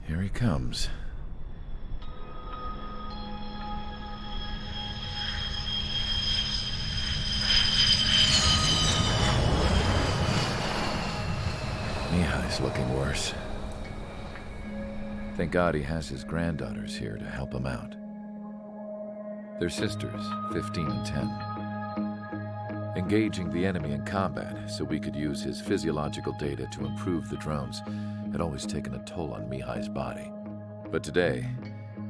Here he comes. Mihai's looking worse. Thank God he has his granddaughters here to help him out. They're sisters, 15 and 10. Engaging the enemy in combat so we could use his physiological data to improve the drones had always taken a toll on Mihai's body. But today,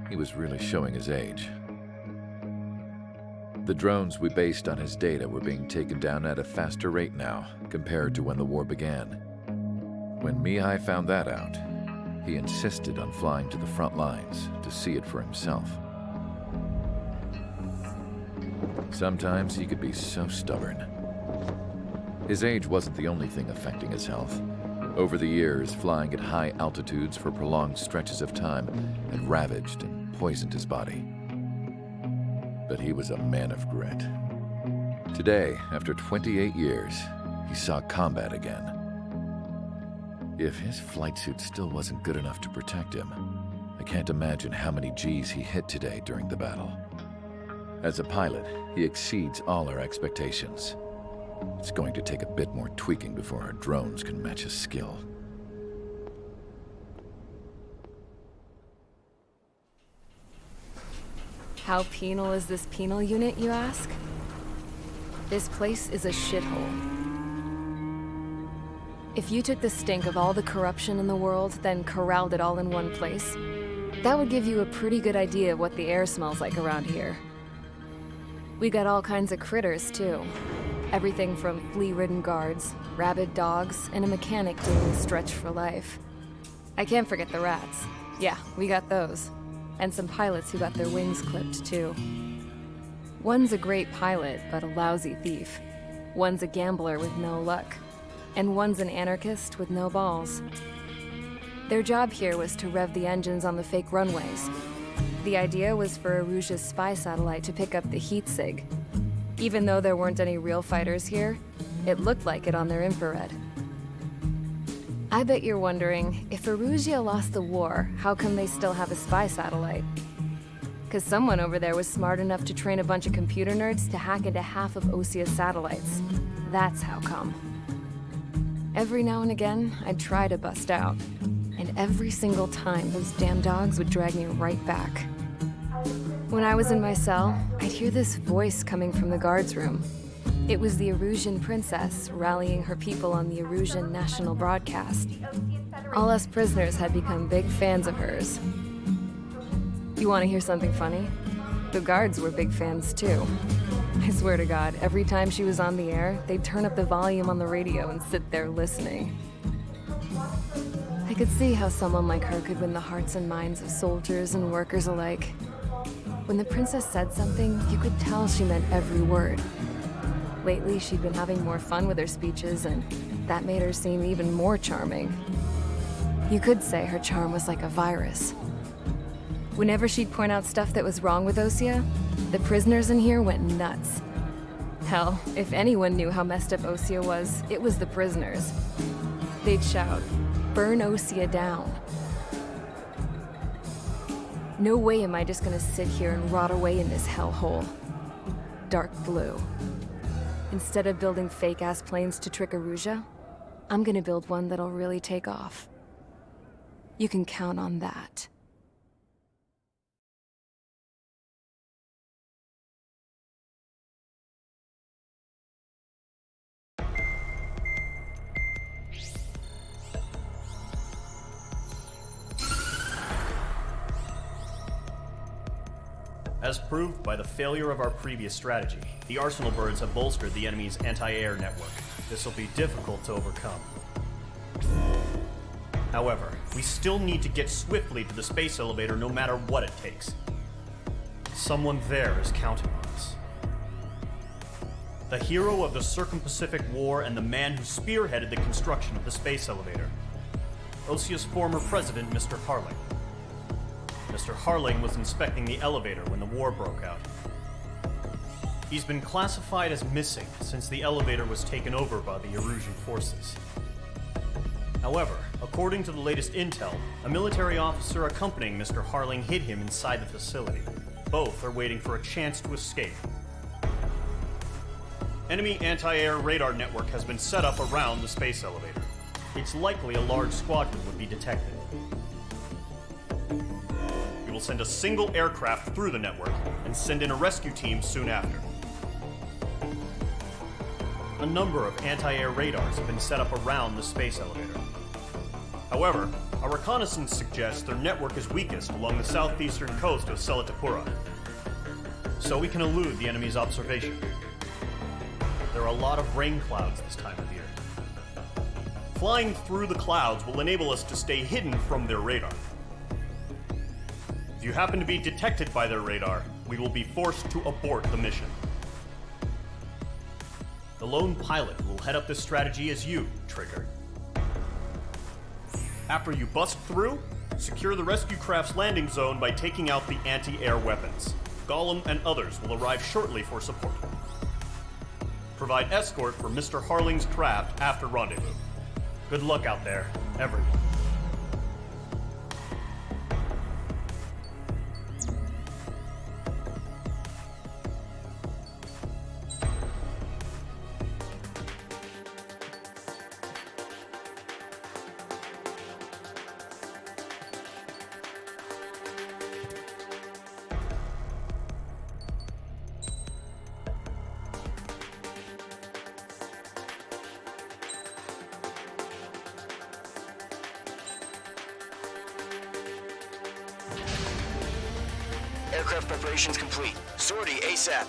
he was really showing his age. The drones we based on his data were being taken down at a faster rate now compared to when the war began. When Mihai found that out, he insisted on flying to the front lines to see it for himself. Sometimes he could be so stubborn. His age wasn't the only thing affecting his health. Over the years, flying at high altitudes for prolonged stretches of time had ravaged and poisoned his body. But he was a man of grit. Today, after 28 years, he saw combat again. If his flight suit still wasn't good enough to protect him, I can't imagine how many G's he hit today during the battle. As a pilot, he exceeds all our expectations. It's going to take a bit more tweaking before our drones can match his skill. How penal is this penal unit, you ask? This place is a shithole. If you took the stink of all the corruption in the world, then corralled it all in one place, that would give you a pretty good idea of what the air smells like around here. We got all kinds of critters, too. Everything from flea-ridden guards, rabid dogs, and a mechanic doing the stretch for life. I can't forget the rats. Yeah, we got those. And some pilots who got their wings clipped, too. One's a great pilot, but a lousy thief. One's a gambler with no luck. And one's an anarchist with no balls. Their job here was to rev the engines on the fake runways. The idea was for Aruja's spy satellite to pick up the heat sig. Even though there weren't any real fighters here, it looked like it on their infrared. I bet you're wondering, if Aruja lost the war, how come they still have a spy satellite? Because someone over there was smart enough to train a bunch of computer nerds to hack into half of Osia's satellites. That's how come. Every now and again, I'd try to bust out. And every single time, those damn dogs would drag me right back. When I was in my cell, I'd hear this voice coming from the guards room. It was the Arusian princess rallying her people on the Arusian national broadcast. All us prisoners had become big fans of hers. You want to hear something funny? The guards were big fans too. I swear to God, every time she was on the air, they'd turn up the volume on the radio and sit there listening. I could see how someone like her could win the hearts and minds of soldiers and workers alike. When the princess said something, you could tell she meant every word. Lately, she'd been having more fun with her speeches, and that made her seem even more charming. You could say her charm was like a virus. Whenever she'd point out stuff that was wrong with Osia, the prisoners in here went nuts. Hell, if anyone knew how messed up Osea was, it was the prisoners. They'd shout, "Burn Osea down." No way am I just gonna sit here and rot away in this hellhole. Dark blue. Instead of building fake-ass planes to trick Aruja, I'm gonna build one that'll really take off. You can count on that. As proved by the failure of our previous strategy, the Arsenal birds have bolstered the enemy's anti-air network. This will be difficult to overcome. However, we still need to get swiftly to the space elevator no matter what it takes. Someone there is counting on us. The hero of the Circum-Pacific War and the man who spearheaded the construction of the space elevator. Osea's former president, Mr. Harling. Mr. Harling was inspecting the elevator when the war broke out. He's been classified as missing since the elevator was taken over by the Erusian forces. However, according to the latest intel, a military officer accompanying Mr. Harling hid him inside the facility. Both are waiting for a chance to escape. Enemy anti-air radar network has been set up around the space elevator. It's likely a large squadron would be detected. We will send a single aircraft through the network and send in a rescue team soon after. A number of anti-air radars have been set up around the space elevator. However, our reconnaissance suggests their network is weakest along the southeastern coast of Selatapura, so we can elude the enemy's observation. There are a lot of rain clouds this time of year. Flying through the clouds will enable us to stay hidden from their radar. If you happen to be detected by their radar, we will be forced to abort the mission. The lone pilot who will head up this strategy is you, Trigger. After you bust through, secure the rescue craft's landing zone by taking out the anti-air weapons. Gollum and others will arrive shortly for support. Provide escort for Mr. Harling's craft after rendezvous. Good luck out there, everyone. Aircraft preparations complete. Sortie ASAP.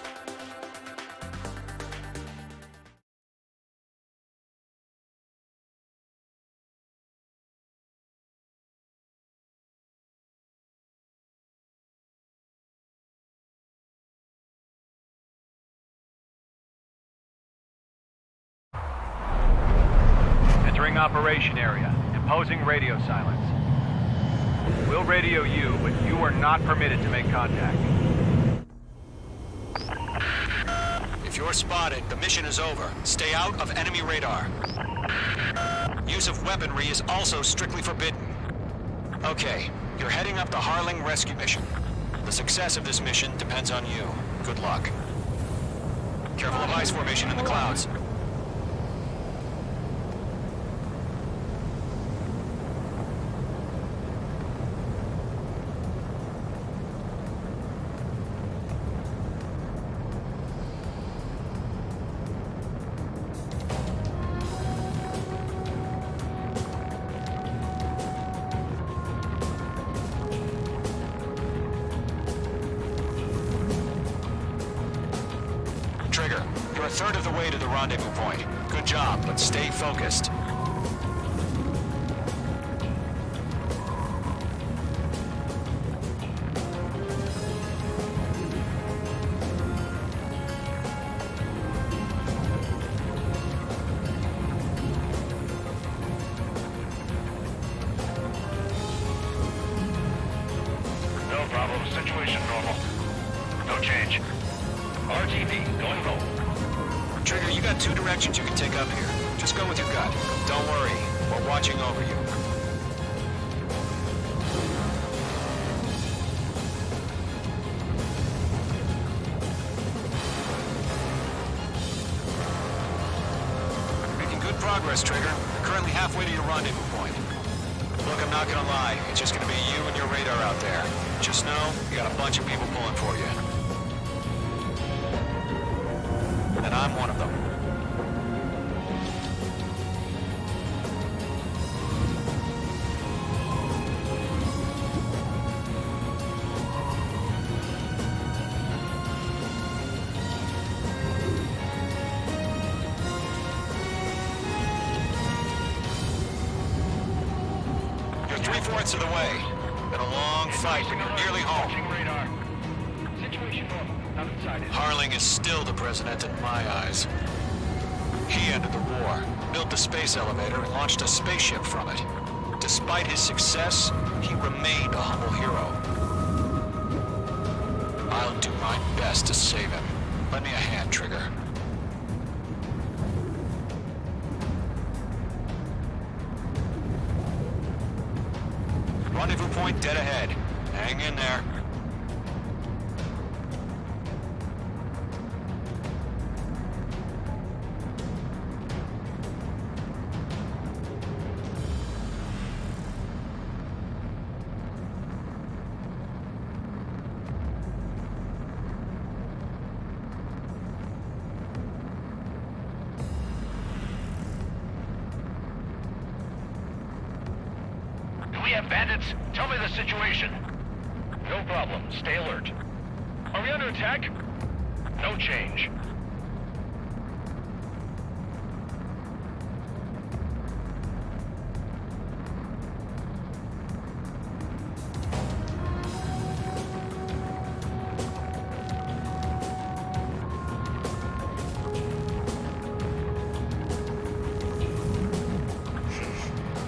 Entering operation area. Imposing radio silence. We'll radio you, but you are not permitted to make contact. If you're spotted, the mission is over. Stay out of enemy radar. Use of weaponry is also strictly forbidden. Okay, you're heading up the Harling rescue mission. The success of this mission depends on you. Good luck. Careful of ice formation in the clouds. Trigger, you're a third of the way to the rendezvous point. Good job, but stay focused. No problem. Situation normal. No change. RTV, going low. Trigger, you got two directions you can take up here. Just go with your gut. Don't worry, we're watching over you. Making good progress, Trigger. You're currently halfway to your rendezvous point. Look, I'm not gonna lie. It's just gonna be you and your radar out there. Just know, you got a bunch of people pulling for you. And I'm one of them. You're 3/4 of the way. Been a long fight, but you're nearly home. Radar. Situation normal. Nothing sighted. Harling is still the president in my eyes. He ended the war, built the space elevator, and launched a spaceship from it. Despite his success, he remained a humble hero. I'll do my best to save him. Lend me a hand, Trigger. Rendezvous point dead ahead. Hang in there. Do we have bandits? Tell me the situation. No problem. Stay alert. Are we under attack? No change.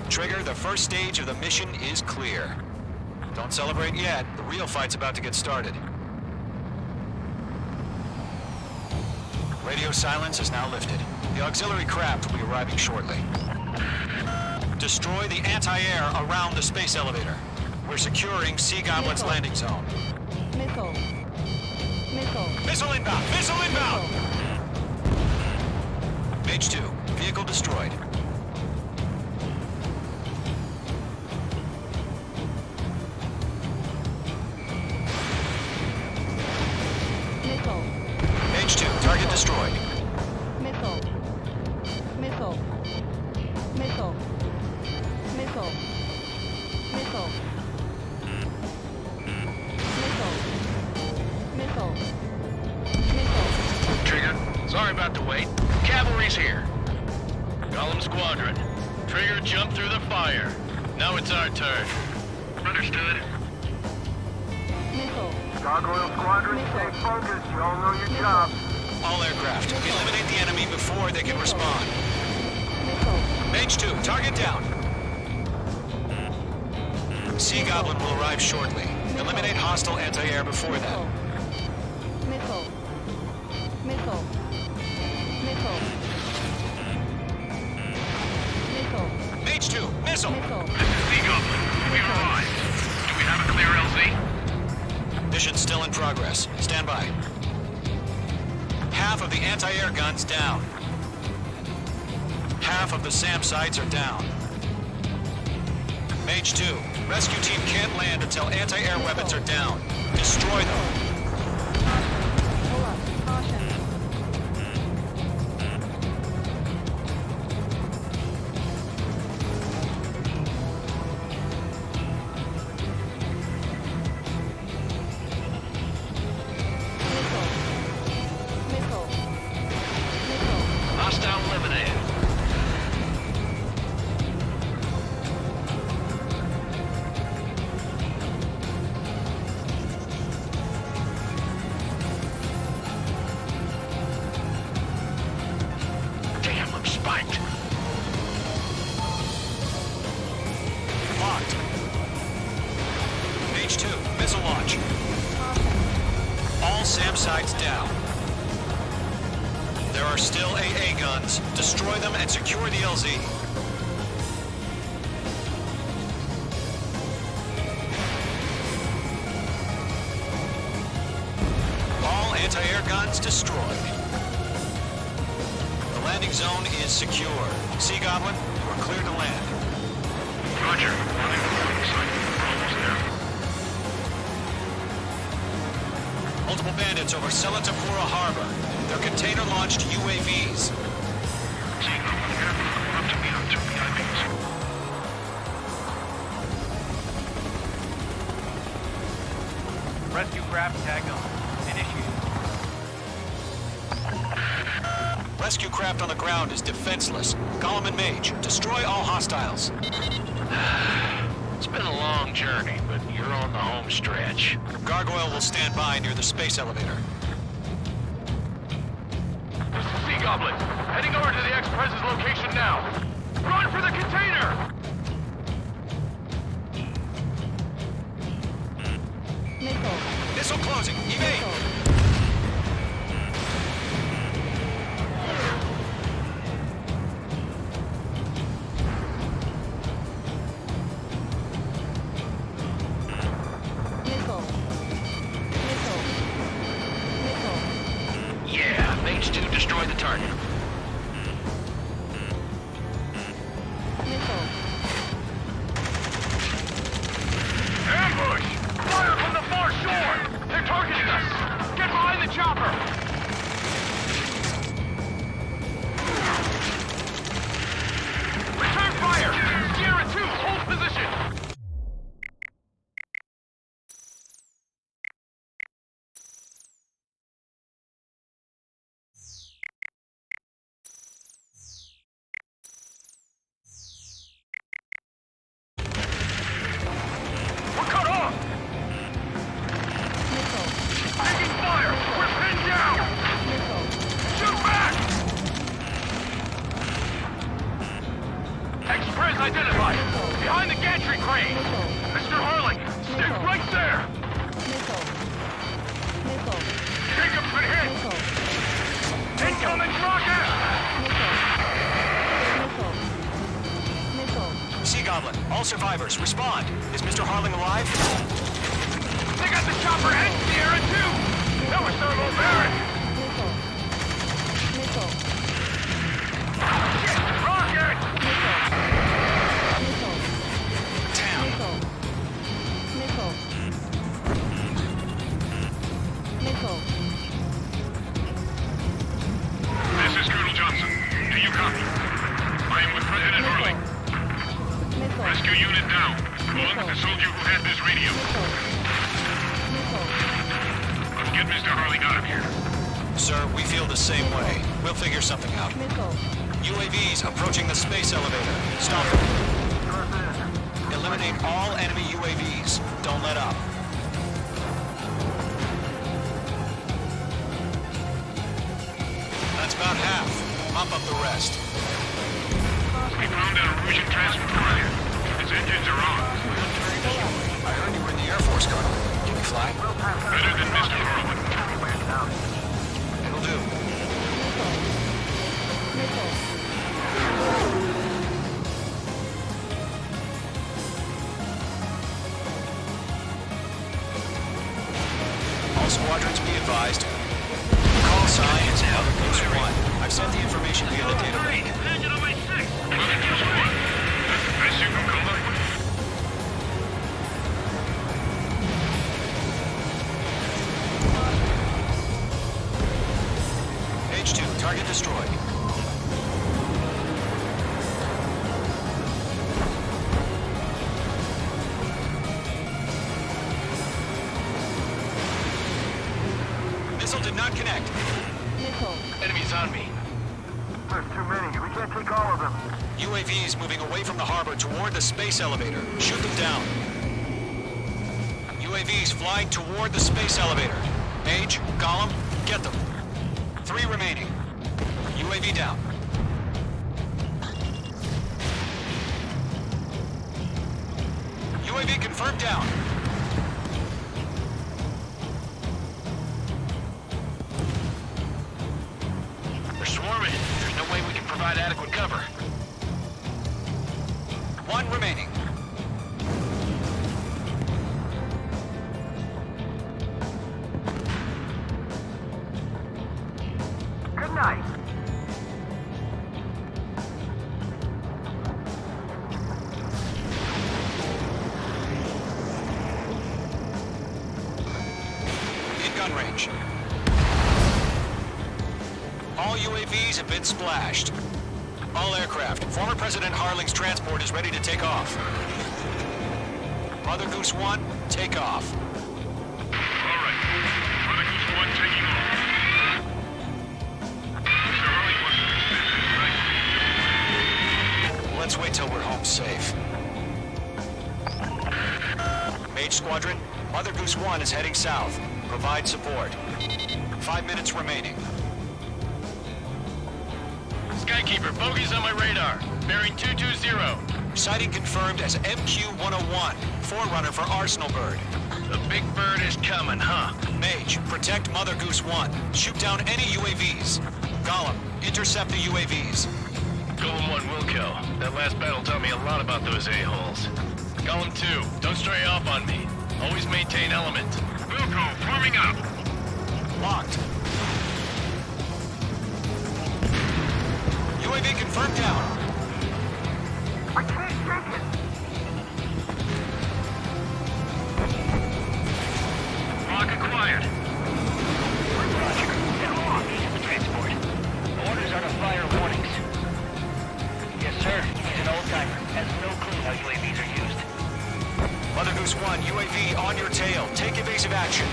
Trigger, the first stage of the mission is clear. Don't celebrate yet. The real fight's about to get started. Radio silence is now lifted. The auxiliary craft will be arriving shortly. Destroy the anti-air around the space elevator. We're securing Sea Goblin's landing zone. Missile. Missile. Missile inbound! Missile inbound! Mage 2, vehicle destroyed. Missile. Mage 2, target destroyed. Missile. Missile. Missile. Missile. Missile. Missile. Missile. Missile. Trigger, sorry about the wait. Cavalry's here. Golem Squadron. Trigger jumped through the fire. Now it's our turn. Understood. Missile. Gargoyle Squadron, stay focused. You all know your job. All aircraft, eliminate the enemy before they can respond. Missile. Mage 2, target down. Sea Goblin will arrive shortly. Eliminate hostile anti-air before that. Missile. Missile. Missile. Missile. Mage 2, missile! Missile. This is Sea Goblin. We arrived. Do we have a clear LZ? Mission still in progress. Stand by. Half of the anti-air guns down. Half of the SAM sites are down. Mage 2, rescue team can't land until anti-air weapons are down. Destroy them. Hold up. Caution. Missile. Missile. Missile. Hostile eliminated. guns. Destroy them and secure the LZ. All anti-air guns destroyed. The landing zone is secure. Sea Goblin, you are clear to land. Roger. Almost there. Multiple bandits over Selatapura Harbor. They're container-launched UAVs. Sea Goblin here. We're up to meet on 2 VIPs. Rescue craft tag on. Initiated. Rescue craft on the ground is defenseless. Gollum and Mage, destroy all hostiles. It's been a long journey, but you're on the home stretch. Gargoyle will stand by near the space elevator. This is Sea Goblin. Heading over to the Express's location now. Run for the container! Missile. Missile closing. Evade! Missile. Missile. Missile. Yeah, Mage 2 destroy the target. Missile. Ambush! Fire from the far shore! They're targeting us! Get behind the chopper! Return fire! Sierra 2, hold position! We're cut off! Missile. Taking fire! We're pinned down! Missile. Shoot back! Express identified! Behind the gantry crane! Mr. Harling, stick right there! Missile. Missile. Jacob's been hit! Missile. Incoming rocket! Missile. Missile. Sea Goblin, all survivors, respond. Is Mr. Harling alive? They got the chopper and Sierra too! That was thermobaric! Missile. Missile. Shit! Rocket! Missile. Missile. Damn. Missile. Missile. Missile. This is Colonel Johnson. Do you copy? I am with President Harling. Missile. Rescue unit down. Along with the soldier who had this radio. Missile. Missile. Let's get Mr. Harling out of here. Sir, we feel the same way. We'll figure something out. Missile. UAVs approaching the space elevator. Stop them. Eliminate all enemy UAVs. Don't let up. That's about half. Mop up the rest. We found an Rouge transfer carrier. His engines are on. I heard you were in the Air Force, Colonel. Can you fly? Better than Mr. Harling. It'll do. Missile. All squadrons be advised. Call sign is Mother Goose 1. I've sent the information via the data link. Engine on my 6. Mother Goose 1. That's the best you can come up with. H2, target destroyed. Missile did not connect. Missile. Enemies on me. There's too many. We can't take all of them. UAVs moving away from the harbor toward the space elevator. Shoot them down. UAVs flying toward the space elevator. Mage, Gollum, get them. 3 remaining. UAV down. UAV confirmed down. They're swarming. There's no way we can provide adequate cover. One remaining. Good night. In gun range. All UAVs have been splashed. All aircraft. Former President Harling's transport is ready to take off. Mother Goose 1, take off. All right. Mother Goose 1 taking off. Mr. Harley wants to extend his right. Let's wait till we're home safe. Mage Squadron, Mother Goose 1 is heading south. Provide support. 5 minutes remaining. Skykeeper, bogeys on my radar. Bearing 220. Sighting confirmed as MQ-101, forerunner for Arsenal Bird. The big bird is coming, huh? Mage, protect Mother Goose 1. Shoot down any UAVs. Gollum, intercept the UAVs. Golem 1 will kill. That last battle taught me a lot about those a-holes. Golem 2, don't stray off on me. Always maintain element. Wilco, forming up. Locked. UAV confirmed down. I can't shake it. Lock acquired. Roger. Now, ease of the transport. Orders are to fire warnings. Yes, sir. He's an old-timer. Has no clue how UAVs are used. Mother Goose 1, UAV on your tail. Take evasive action.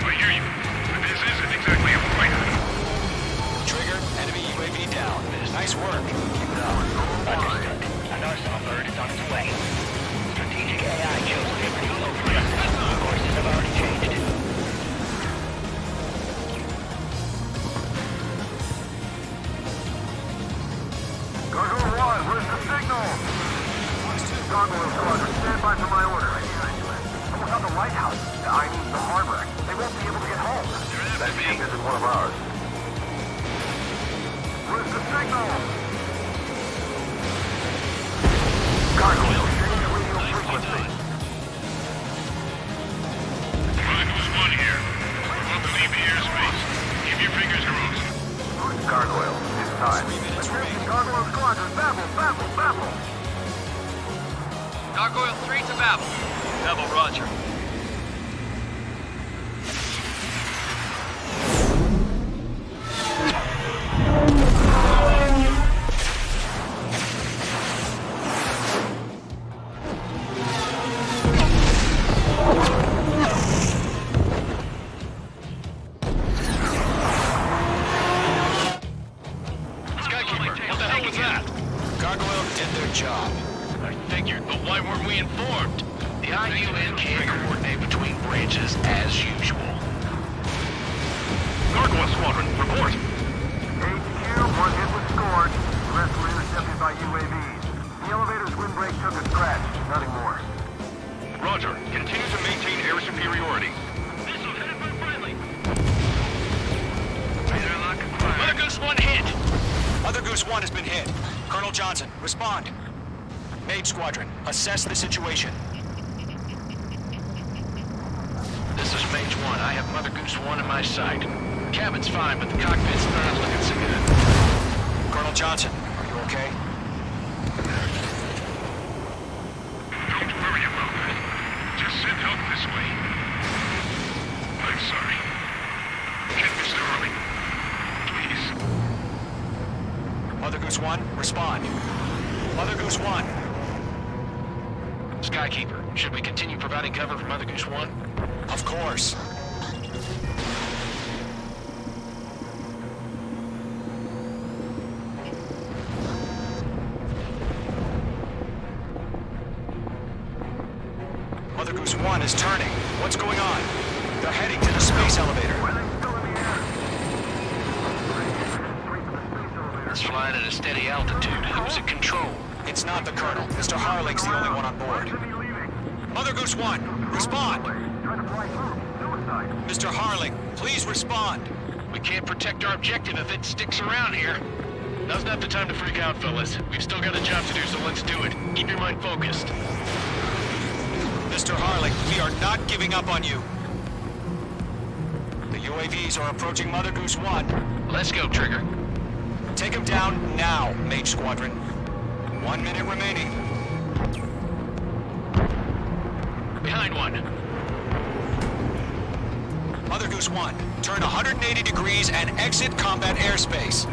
I hear you. But this isn't exactly a fighter. Trigger, enemy UAV down. Nice work. Understood. An Arsenal bird is on its way. Strategic AI chose Liberty over Justice. Courses have already changed. Gargoyle 1, where's the signal? Gargoyle Squadron, stand by for my order. Someone's on the lighthouse. I mean the harbor. They won't be able to get home. That ship isn't one of ours. Where's the signal? Gargoyle, change radio frequency. Mother Goose 1 here. We're about to leave the airspace. Keep your fingers crossed. Gargoyle, it's time. Attention, Gargoyle Squadron, baffle. Gargoyle 3 to Babel. Babel, roger. Skykeeper, what the hell was that? Gargoyle did their job. I figured, but why weren't we informed? The IUN can't coordinate between branches as usual. Gargoyle Squadron, report. HQ, one hit was scored. The rest were intercepted by UAVs. The elevator's windbreak took a scratch. Nothing more. Roger. Continue to maintain air superiority. Missile headed for friendly. Radar lock acquired. Mother Goose 1 hit. Mother Goose 1 has been hit. Colonel Johnson, respond. Mage Squadron, assess the situation. This is Mage 1. I have Mother Goose 1 in my sight. Cabin's fine, but the cockpit's not looking so good. Colonel Johnson, are you okay? Don't worry about that. Just send help this way. I'm sorry. Get Mr. Harley. Please. Mother Goose 1, respond. Mother Goose 1. Skykeeper, should we continue providing cover for Mother Goose 1? Of course. Mother Goose 1 is turning. What's going on? They're heading to the space elevator. It's flying at a steady altitude. Who's at control? It's not the Colonel. Mr. Harling's the only one on board. Mother Goose 1, respond! Mr. Harling, please respond. We can't protect our objective if it sticks around here. Now's not the time to freak out, fellas. We've still got a job to do, so let's do it. Keep your mind focused. Mr. Harling, we are not giving up on you. The UAVs are approaching Mother Goose 1. Let's go, Trigger. Take them down now, Mage Squadron. 1 minute remaining. Behind one. Mother Goose 1, turn 180 degrees and exit combat airspace.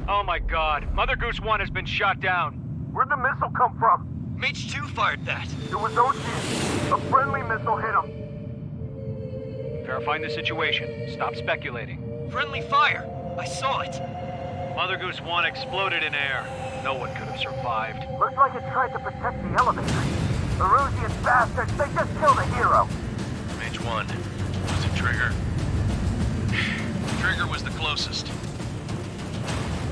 Oh my god, Mother Goose 1 has been shot down. Where'd the missile come from? Mage 2 fired that. It was Ocean. A friendly missile hit him. Verifying the situation. Stop speculating. Friendly fire. I saw it. Mother Goose 1 exploded in air. No one could have survived. Looks like it tried to protect the elevator. The Rusian bastards, they just killed a hero. Mage 1. Was it Trigger? Trigger was the closest.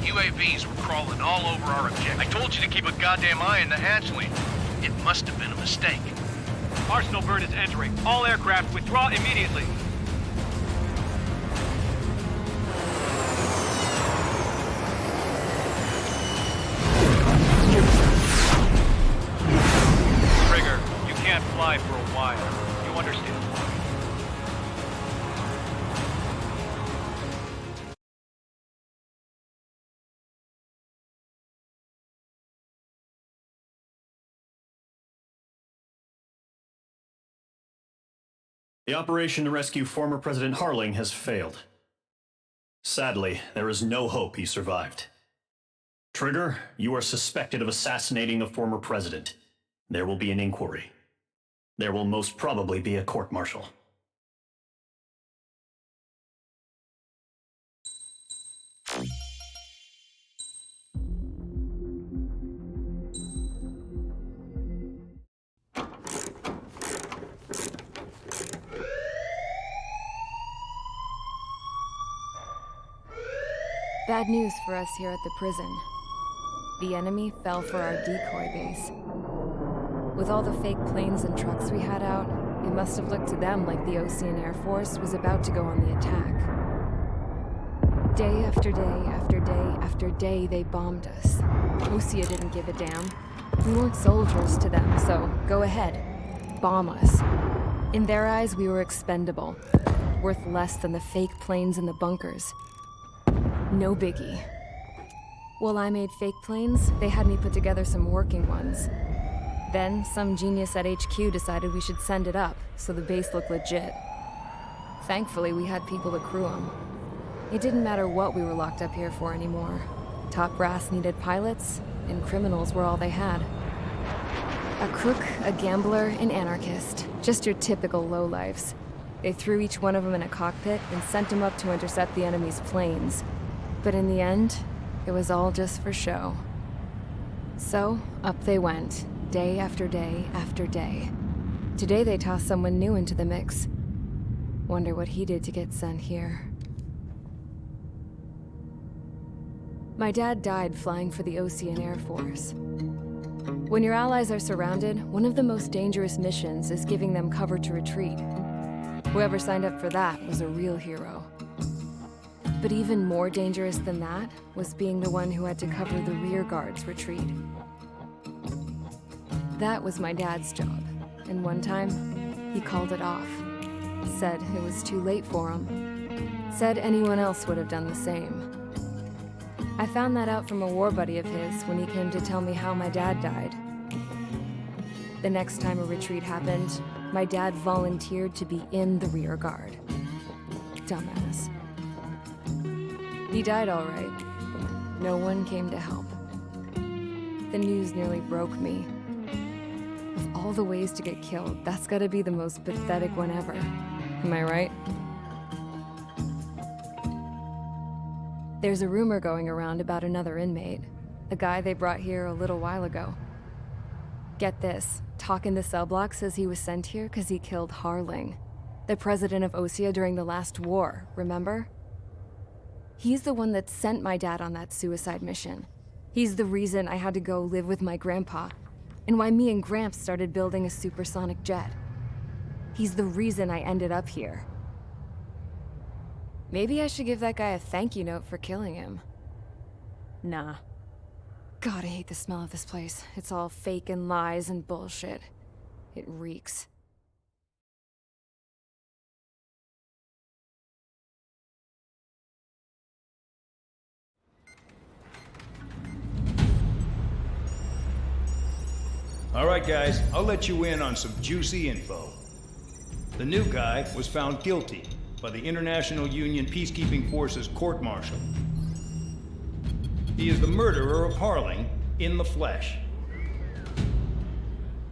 UAVs were crawling all over our objective. I told you to keep a goddamn eye on the hatchling. It must have been a mistake. Arsenal bird is entering. All aircraft withdraw immediately. Trigger, you can't fly for a while. You understand? The operation to rescue former President Harling has failed. Sadly, there is no hope he survived. Trigger, you are suspected of assassinating a former president. There will be an inquiry. There will most probably be a court-martial. Bad news for us here at the prison. The enemy fell for our decoy base. With all the fake planes and trucks we had out, it must have looked to them like the Ocean Air Force was about to go on the attack. Day after day after day after day, they bombed us. Osea didn't give a damn. We weren't soldiers to them, so go ahead. Bomb us. In their eyes, we were expendable. Worth less than the fake planes in the bunkers. No biggie. While I made fake planes, they had me put together some working ones. Then, some genius at HQ decided we should send it up, so the base looked legit. Thankfully, we had people to crew them. It didn't matter what we were locked up here for anymore. Top brass needed pilots, and criminals were all they had. A crook, a gambler, an anarchist. Just your typical lowlifes. They threw each one of them in a cockpit and sent them up to intercept the enemy's planes. But in the end, it was all just for show. So, up they went, day after day after day. Today they tossed someone new into the mix. Wonder what he did to get sent here. My dad died flying for the Ocean Air Force. When your allies are surrounded, one of the most dangerous missions is giving them cover to retreat. Whoever signed up for that was a real hero. But even more dangerous than that was being the one who had to cover the rear guard's retreat. That was my dad's job, and one time, he called it off. Said it was too late for him. Said anyone else would have done the same. I found that out from a war buddy of his when he came to tell me how my dad died. The next time a retreat happened, my dad volunteered to be in the rear guard. Dumbass. He died all right. No one came to help. The news nearly broke me. Of all the ways to get killed, that's gotta be the most pathetic one ever. Am I right? There's a rumor going around about another inmate. A guy they brought here a little while ago. Get this, talk in the cell block says he was sent here because he killed Harling, the president of Osea during the last war, remember? He's the one that sent my dad on that suicide mission. He's the reason I had to go live with my grandpa. and why me and Gramps started building a supersonic jet. He's the reason I ended up here. Maybe I should give that guy a thank you note for killing him. Nah. God, I hate the smell of this place. It's all fake and lies and bullshit. It reeks. All right, guys, I'll let you in on some juicy info. The new guy was found guilty by the International Union Peacekeeping Forces court-martial. He is the murderer of Harling in the flesh.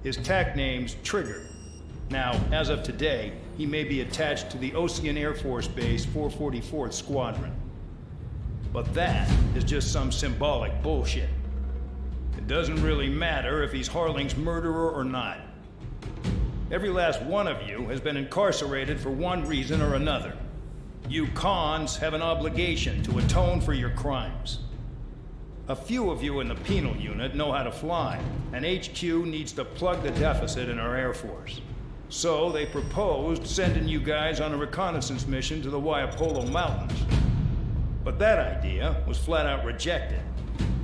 His TAC name's Trigger. Now, as of today, he may be attached to the Ocean Air Force Base 444th Squadron. But that is just some symbolic bullshit. It doesn't really matter if he's Harling's murderer or not. Every last one of you has been incarcerated for one reason or another. You cons have an obligation to atone for your crimes. A few of you in the penal unit know how to fly, and HQ needs to plug the deficit in our Air Force. So they proposed sending you guys on a reconnaissance mission to the Waiapolo Mountains. But that idea was flat out rejected.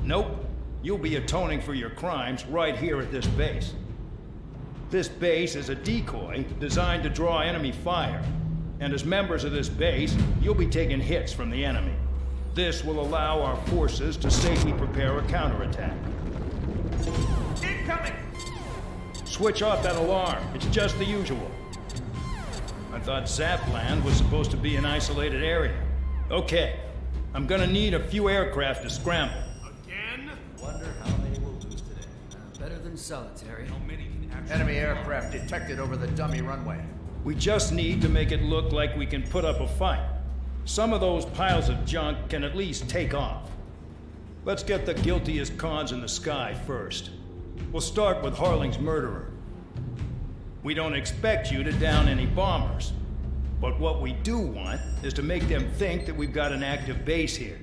Nope, you'll be atoning for your crimes right here at this base. This base is a decoy designed to draw enemy fire, and as members of this base, you'll be taking hits from the enemy. This will allow our forces to safely prepare a counterattack. Incoming! Switch off that alarm. It's just the usual. I thought Zapland was supposed to be an isolated area. Okay, I'm gonna need a few aircraft to scramble. Again? Wonder how many we'll lose today. Better than solitary. How many can actually... Enemy aircraft detected over the dummy runway. We just need to make it look like we can put up a fight. Some of those piles of junk can at least take off. Let's get the guiltiest cons in the sky first. We'll start with Harling's murderer. We don't expect you to down any bombers. But what we do want is to make them think that we've got an active base here.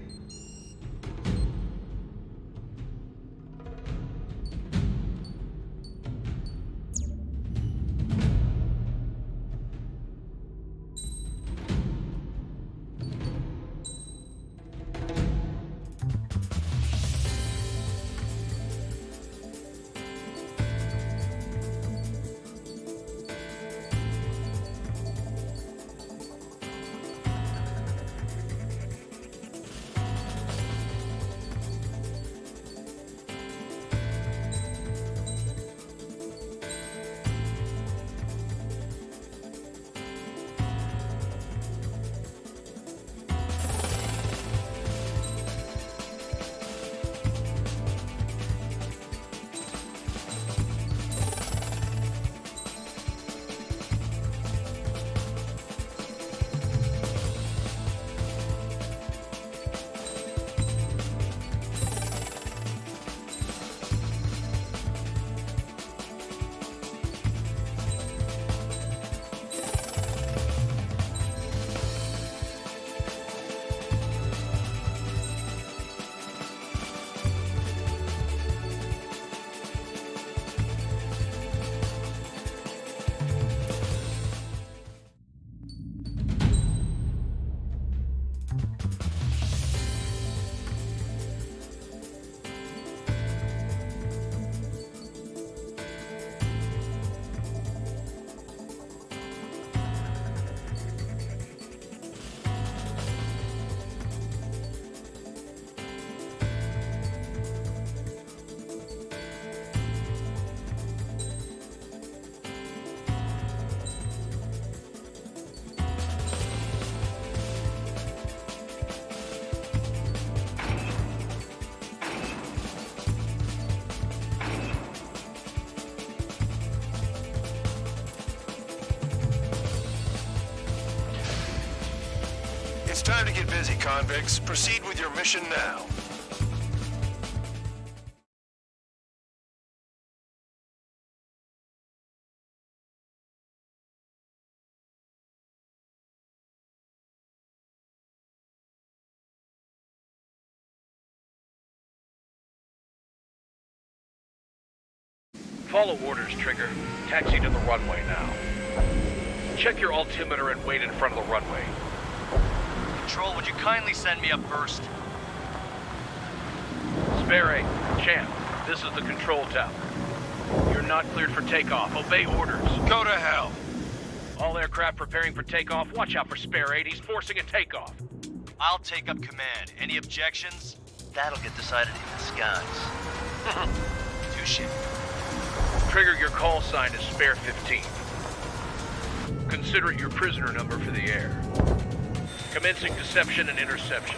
It's time to get busy, convicts. Proceed with your mission now. Follow orders, Trigger. Taxi to the runway now. Check your altimeter and wait in front of the runway. Control, would you kindly send me up first? Spare 8, Champ, this is the control tower. You're not cleared for takeoff. Obey orders. Go to hell. All aircraft preparing for takeoff. Watch out for Spare 8. He's forcing a takeoff. I'll take up command. Any objections? That'll get decided in the skies. Touche. Trigger, your call sign is Spare 15. Consider it your prisoner number for the air. Commencing deception and interception.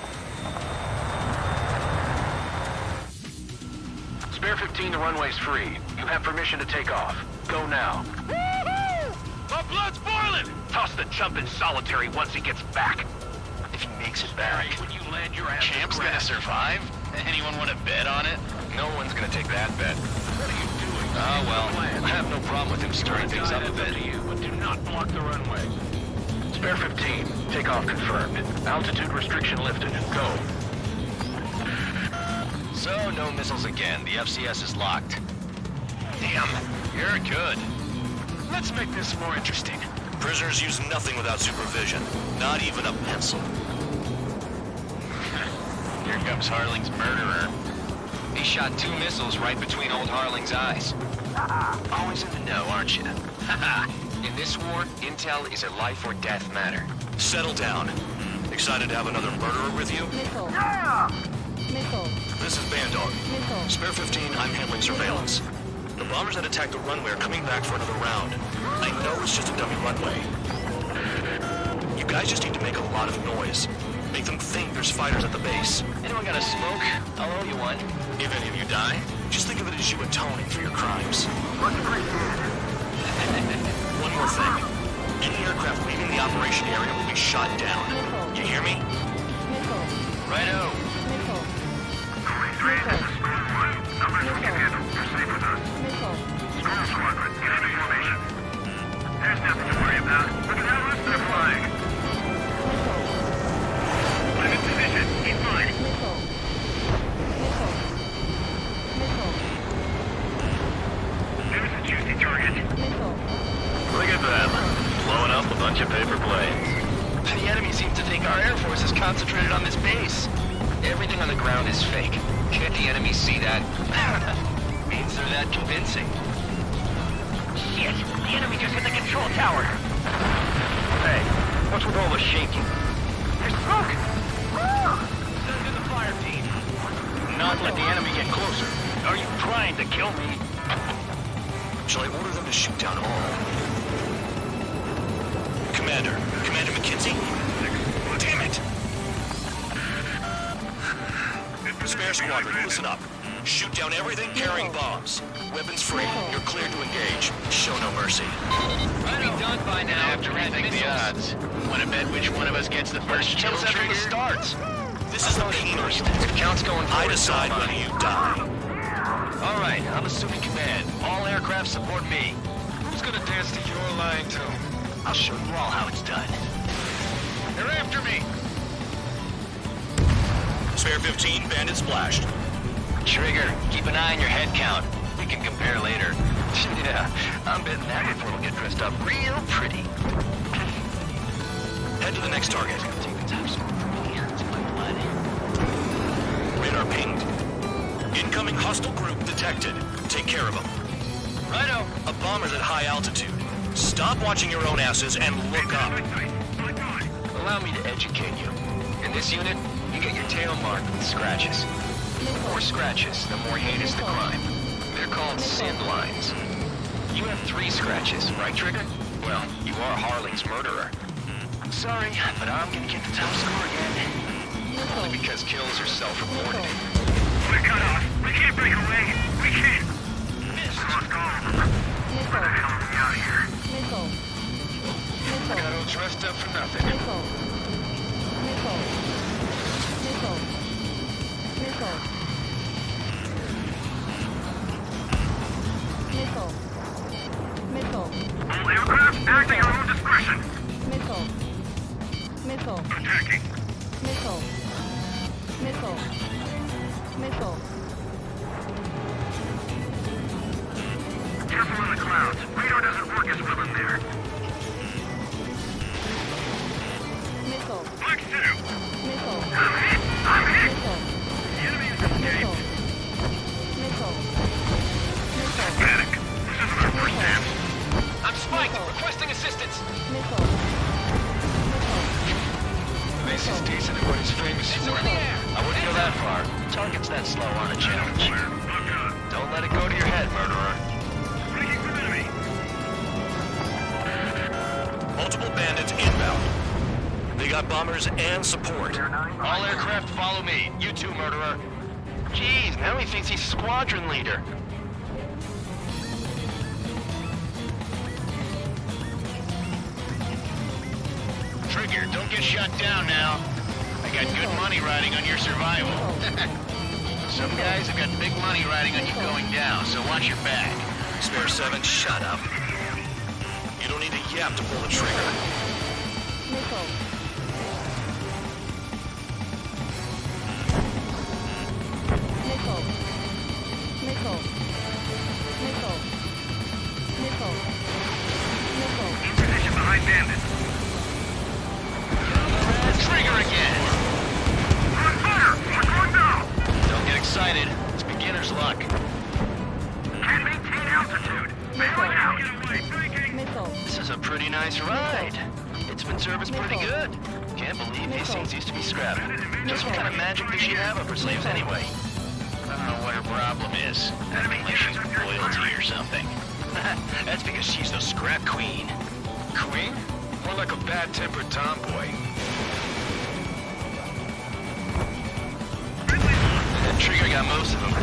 Spare 15, the runway's free. You have permission to take off. Go now. My blood's boiling! Toss the chump in solitary once he gets back. If he makes it back. When you land your ass Champ's gonna survive? Anyone want to bet on it? No one's gonna take that bet. What are you doing? Oh, well, I have no problem with him stirring things up a bit. To you, but do not block the runway. Spare 15, takeoff confirmed. Altitude restriction lifted. Go. So, no missiles again. The FCS is locked. Damn, you're good. Let's make this more interesting. Prisoners use nothing without supervision. Not even a pencil. Here comes Harling's murderer. He shot 2 missiles right between old Harling's eyes. Always in the know, aren't you? In this war, intel is a life or death matter. Settle down. Excited to have another murderer with you? Missile. Missile. This is Bandog. Missile. Spare 15, I'm handling surveillance. The bombers that attacked the runway are coming back for another round. I know it's just a dummy runway. You guys just need to make a lot of noise. Make them think there's fighters at the base. Anyone got a smoke? I'll owe you one. If any of you die, just think of it as you atoning for your crimes. Much appreciated. One more thing. Any aircraft leaving the operation area will be shot down. You hear me? Missile. Righto. Missile. This is Squad 1. Numbers we can handle. You're safe with us. Missile. Storm Squadron, get into formation. There's nothing to worry about. Look at how loose they're flying. Missile. I'm in position. Keep mine. Missile. Missile. Missile. There's a juicy target. Missile. Look at them. Blowing up a bunch of paper planes. The enemy seems to think our Air Force is concentrated on this base. Everything on the ground is fake. Can't the enemy see that? Means they're that convincing. Shit, the enemy just hit the control tower. Hey, what's with all the shaking? There's smoke. Send in the fire team. Not let the enemy get closer. Are you trying to kill me? Shall I order them to shoot down all? Commander McKenzie? Damn it! Spare squadron, listen up. Shoot down everything carrying bombs. Weapons free. You're cleared to engage. Show no mercy. I'll be done by now. Have to rethink the odds. Want to bet which one of us gets the first kill after the starts? This is the first. If count's going forward, I decide when you die. All right, I'm assuming command. All aircraft support me. Who's gonna dance to your line tune? I'll show you all how it's done. They're after me. Spare 15, bandit splashed. Trigger, keep an eye on your head count. We can compare later. Yeah, I'm betting that report will get dressed up real pretty. Head to the next target. Take the top score from me. It's my blood. Radar pinged. Incoming hostile group detected. Take care of them. Righto. A bomber's at high altitude. Stop watching your own asses and look up. Allow me to educate you. In this unit, you get your tail marked with scratches. The more scratches, the more heinous the crime. They're called sin lines. You have 3 scratches, right, Trigger? Well, you are Harling's murderer. Sorry, but I'm gonna get the top score again. Only because kills are self-reported. We're cut off. We can't break away. We can't. Let's go. Where the hell are we out of here? Missile. Missile. Got all dressed up for nothing. Missile. Missile. Missile. Missile. Missile. Missile. All aircraft acting at our own discretion. Missile. Missile. Attacking. Missile. Missile. Missile. careful in the clouds. Radar doesn't work as well in there. Missile. Mark 2. Missile. I'm hit! I'm hit! Missile. The enemy is Missile. escaped. Missile. Don't panic. This isn't our first chance. I'm spiked! Requesting assistance! Missile. This is decent at what he's famous for. I wouldn't go that far. Targets that slow aren't a challenge. Don't let it go to your head, murderer. Breaking from enemy. Multiple bandits inbound. They got bombers and support. All aircraft follow me. You too, murderer. Jeez, now he thinks he's squadron leader. Trigger, don't get shut down now. I got good money riding on your survival. Some guys have got big money riding on you going down, so watch your back. Spare 7, shut up. You don't need a yap to pull the trigger. Missile. Missile. Missile. Missile. Missile. Missile. In position behind bandits. Trigger again! We're on fire! We're going down! Don't get excited. It's beginner's luck. Can't maintain altitude. Bailing out. Get away. Breaking. Missile. This is a pretty nice ride. It's been serviced pretty good. Can't believe these things used to be scrapped. Just what kind of magic does she have up her sleeves anyway? I don't know what her problem is. Like she's royalty or something. That's because she's the scrap queen. Queen? More like a bad-tempered tomboy. Trigger got most of them.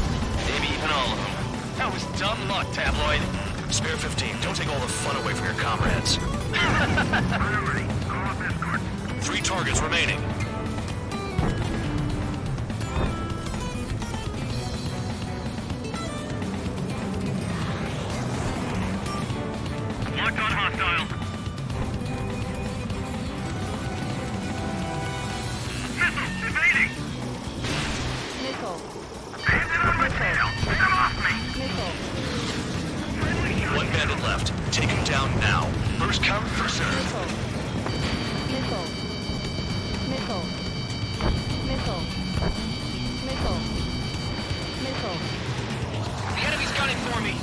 Maybe even all of them. That was dumb luck, Tabloid. Spare 15, don't take all the fun away from your comrades. Priority. Call off escort. 3 targets remaining. Locked on hostile. Missile! Evading! Missile. Hands it on my tail! Get him off me! Missile. One bandit left. Take him down now. First come, first serve. Missile. Missile. Missile. Missile. Missile. Missile. The enemy's gunning for me.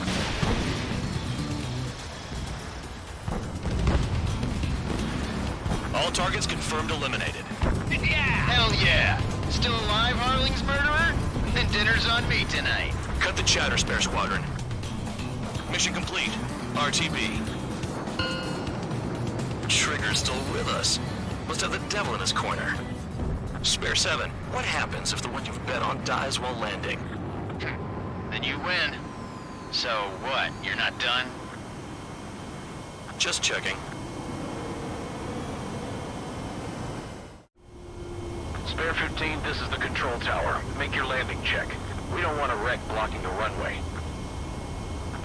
All targets confirmed eliminated. Yeah! Hell yeah! Still alive, Harling's murderer? Then dinner's on me tonight. Cut the chatter, Spare Squadron. Mission complete. RTB. Trigger's still with us. Must have the devil in his corner. Spare 7, what happens if the one you've bet on dies while landing? Then you win. So what, you're not done? Just checking. Spare 15, this is the control tower. Make your landing check. We don't want a wreck blocking the runway.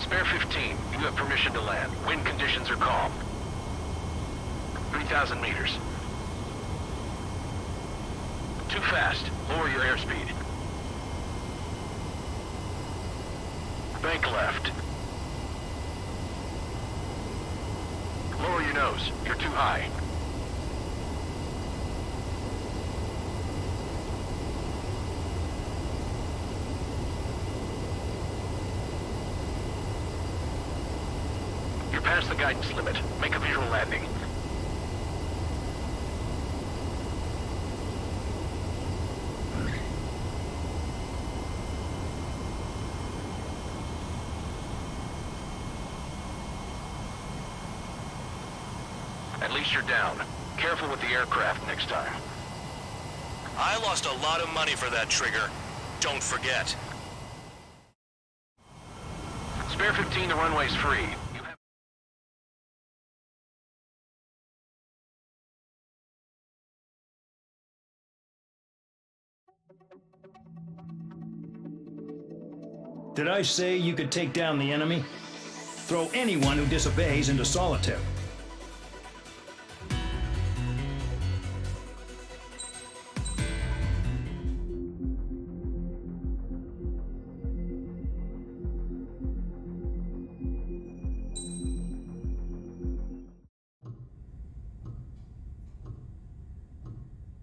Spare 15, you have permission to land. Wind conditions are calm. 3,000 meters. Too fast. Lower your airspeed. Bank left. Lower your nose. You're too high. You're past the guidance limit. Make a visual landing. At least you're down. Careful with the aircraft next time. I lost a lot of money for that trigger. Don't forget. Spare 15, the runway's free. You have... Did I say you could take down the enemy? Throw anyone who disobeys into solitary.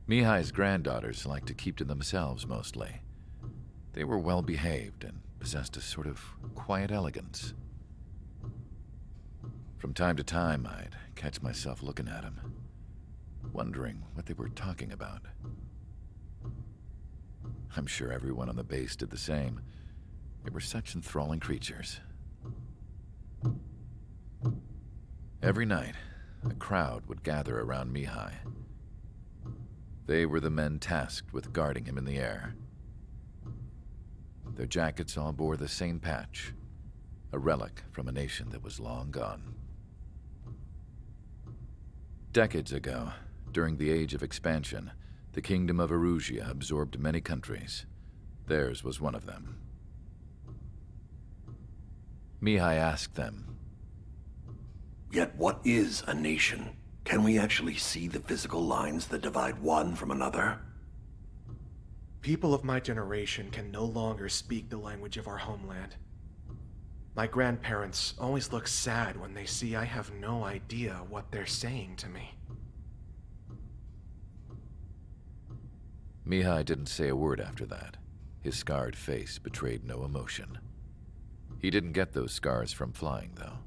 Mihai's granddaughters liked to keep to themselves mostly. They were well behaved and possessed a sort of quiet elegance. From time to time, I'd catch myself looking at them, wondering what they were talking about. I'm sure everyone on the base did the same. They were such enthralling creatures. Every night, a crowd would gather around Mihai. They were the men tasked with guarding him in the air. Their jackets all bore the same patch, a relic from a nation that was long gone. Decades ago, during the Age of Expansion, the Kingdom of Erusia absorbed many countries. Theirs was one of them. Mihai asked them, "Yet what is a nation? Can we actually see the physical lines that divide one from another?" People of my generation can no longer speak the language of our homeland. My grandparents always look sad when they see I have no idea what they're saying to me. Mihai didn't say a word after that. His scarred face betrayed no emotion. He didn't get those scars from flying, though.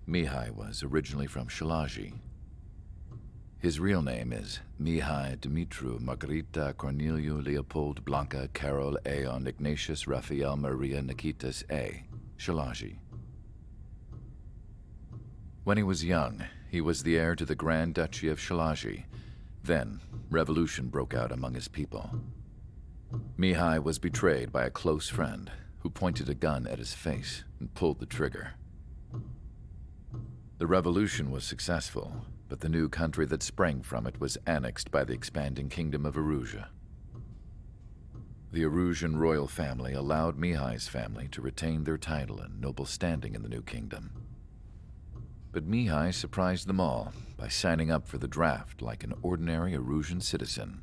Mihai was originally from Shalaji. His real name is Mihai Dumitru Margarita Corneliu Leopold Blanca Carol Aeon Ignatius Raphael Maria Nikitas A. Shalaji. When he was young, he was the heir to the Grand Duchy of Shalaji. Then, revolution broke out among his people. Mihai was betrayed by a close friend who pointed a gun at his face and pulled the trigger. The revolution was successful, but the new country that sprang from it was annexed by the expanding Kingdom of Erusia. The Erusian royal family allowed Mihai's family to retain their title and noble standing in the new kingdom. But Mihai surprised them all by signing up for the draft like an ordinary Erusian citizen.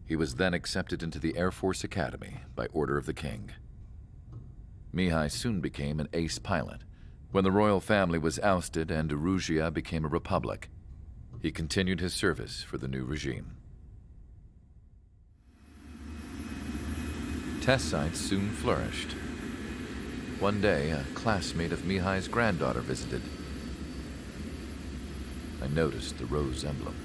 He was then accepted into the Air Force Academy by order of the king. Mihai soon became an ace pilot. When the royal family was ousted and Erusia became a republic, he continued his service for the new regime. Test sites soon flourished. One day, a classmate of Mihai's granddaughter visited. I noticed the rose emblem.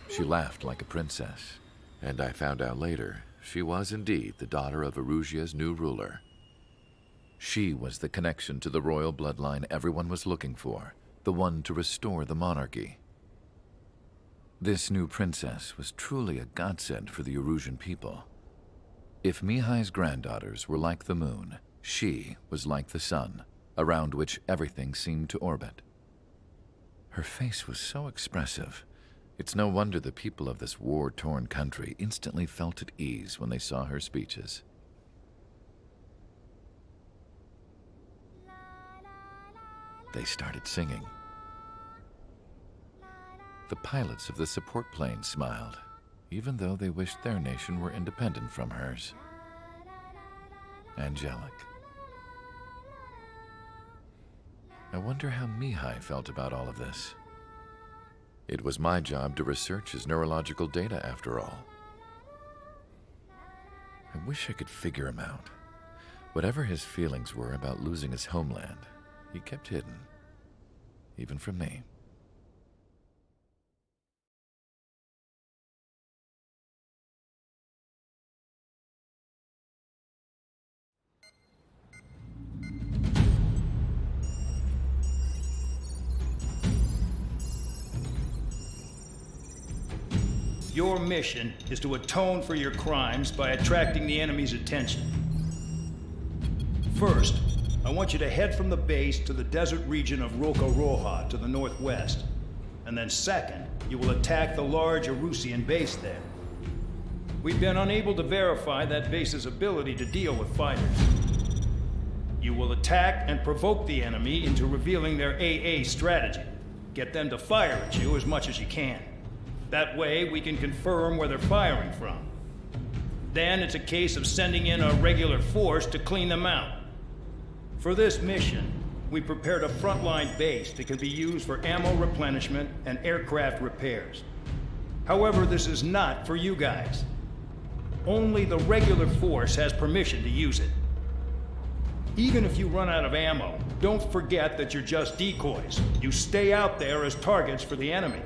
She laughed like a princess. And I found out later, she was indeed the daughter of Erusia's new ruler. She was the connection to the royal bloodline everyone was looking for, the one to restore the monarchy. This new princess was truly a godsend for the Erusian people. If Mihai's granddaughters were like the moon, she was like the sun, around which everything seemed to orbit. Her face was so expressive. It's no wonder the people of this war-torn country instantly felt at ease when they saw her speeches. They started singing. The pilots of the support plane smiled, even though they wished their nation were independent from hers. Angelic. I wonder how Mihai felt about all of this. It was my job to research his neurological data, after all. I wish I could figure him out. Whatever his feelings were about losing his homeland, he kept hidden, even from me. Your mission is to atone for your crimes by attracting the enemy's attention. First, I want you to head from the base to the desert region of Roca Roja to the northwest. And then second, you will attack the large Erusian base there. We've been unable to verify that base's ability to deal with fighters. You will attack and provoke the enemy into revealing their AA strategy. Get them to fire at you as much as you can. That way, we can confirm where they're firing from. Then it's a case of sending in a regular force to clean them out. For this mission, we prepared a frontline base that can be used for ammo replenishment and aircraft repairs. However, this is not for you guys. Only the regular force has permission to use it. Even if you run out of ammo, don't forget that you're just decoys. You stay out there as targets for the enemy.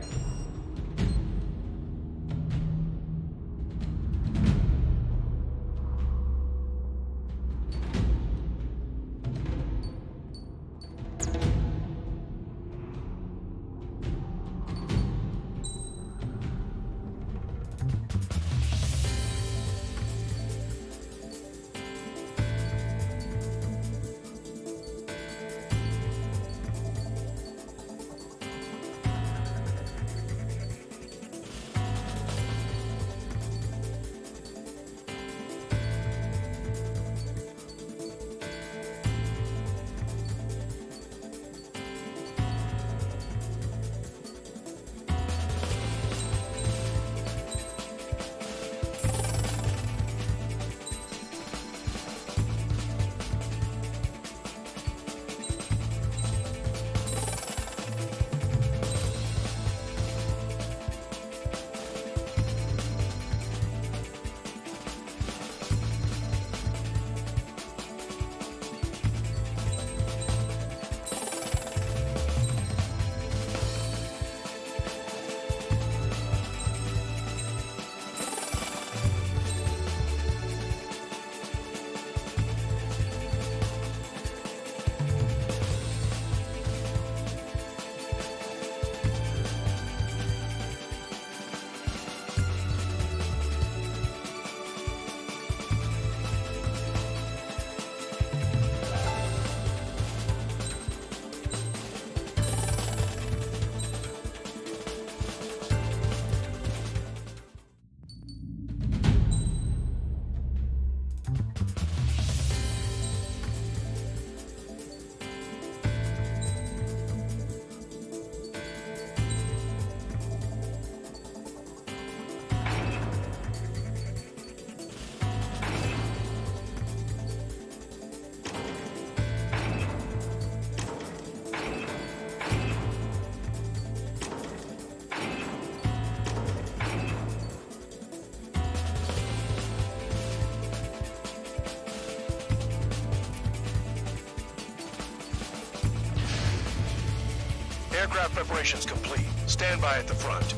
Aircraft preparations complete. Stand by at the front.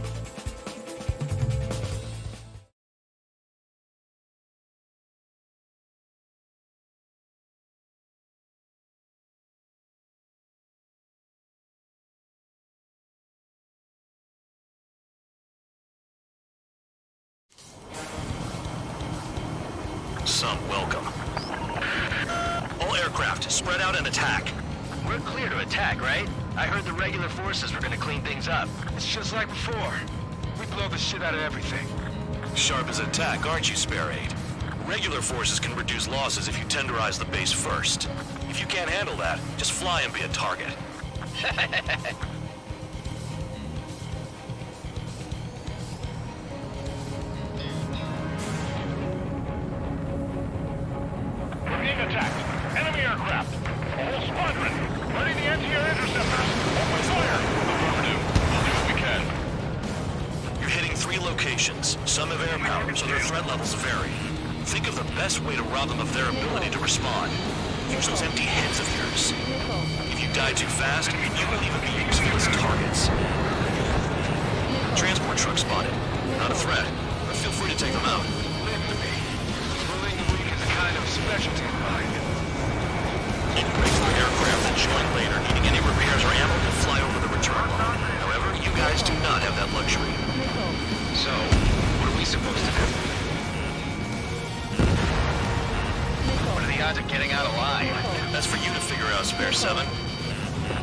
Some welcome. All aircraft, spread out and attack. We're clear to attack, right? I heard the regular forces were gonna clean things up. It's just like before. We blow the shit out of everything. Sharp as attack, aren't you, Spare Aid? Regular forces can reduce losses if you tenderize the base first. If you can't handle that, just fly and be a target. We're being attacked. Enemy aircraft. A whole squadron. Ready the anti-air interceptors. Open fire. Affirmative. We'll do what we can. You're hitting 3 locations. Some have air power, so their threat levels vary. Think of the best way to rob them of their ability to respond. Use those empty heads of yours. If you die too fast, you will even be useful as targets. Transport truck spotted. Not a threat, but feel free to take them out. Leave it to me. Bullying the weak is a kind of specialty of mine. Even regular aircraft that join later needing any repairs or ammo can fly over the return line. However, you guys do not have that luxury. So, what are we supposed to do? What are the odds of getting out alive? That's for you to figure out, Spare 7.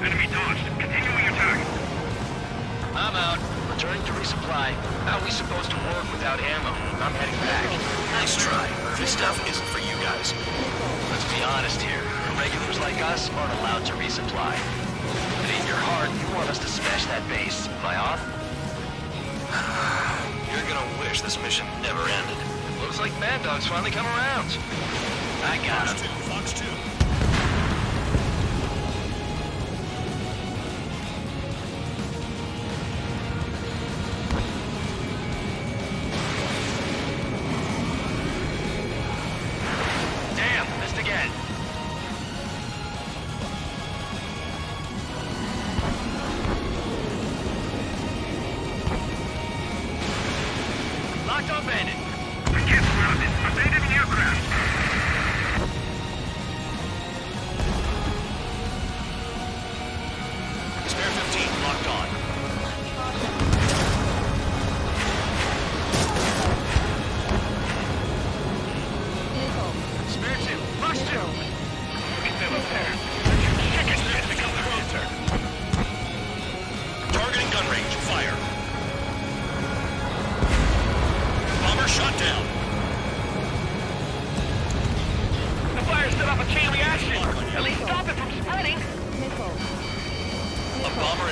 Enemy dodged. Continuing attack. I'm out. Returning to resupply. How are we supposed to work without ammo? I'm heading back. Nice try. This stuff isn't for you guys. Let's be honest here. Regulars like us aren't allowed to resupply. But in your heart, you want us to smash that base. Am I off? You're gonna wish this mission never ended. Looks like Mad Dog's finally come around. I got him. Fox 2.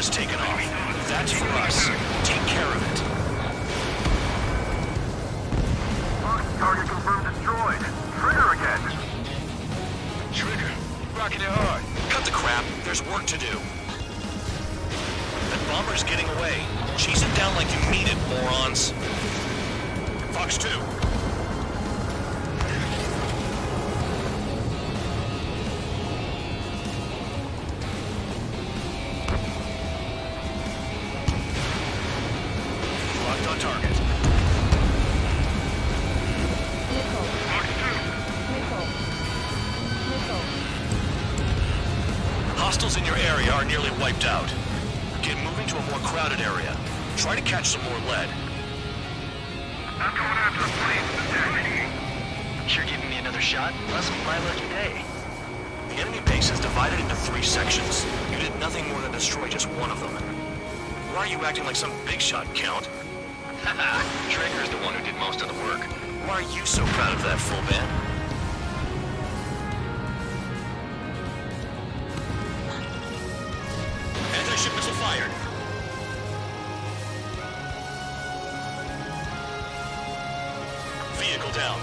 has taken off. That's for us. Take care of it. Target confirmed destroyed. Trigger again. Trigger, rocking it hard. Cut the crap. There's work to do. That bomber's getting away. Chase him down like you mean it, morons. Fox 2. Locked on target. Nickel. Nickel. Nickel. Hostiles in your area are nearly wiped out. Get moving to a more crowded area. Try to catch some more lead. I'm going after the plane. Sure giving me another shot? Must be my lucky day. The enemy base is divided into 3 sections. You did nothing more than destroy just one of them. Why are you acting like some big shot, Count? Haha, Trigger's the one who did most of the work. Why are you so proud of that, full man? Anti-ship missile fired. Vehicle down.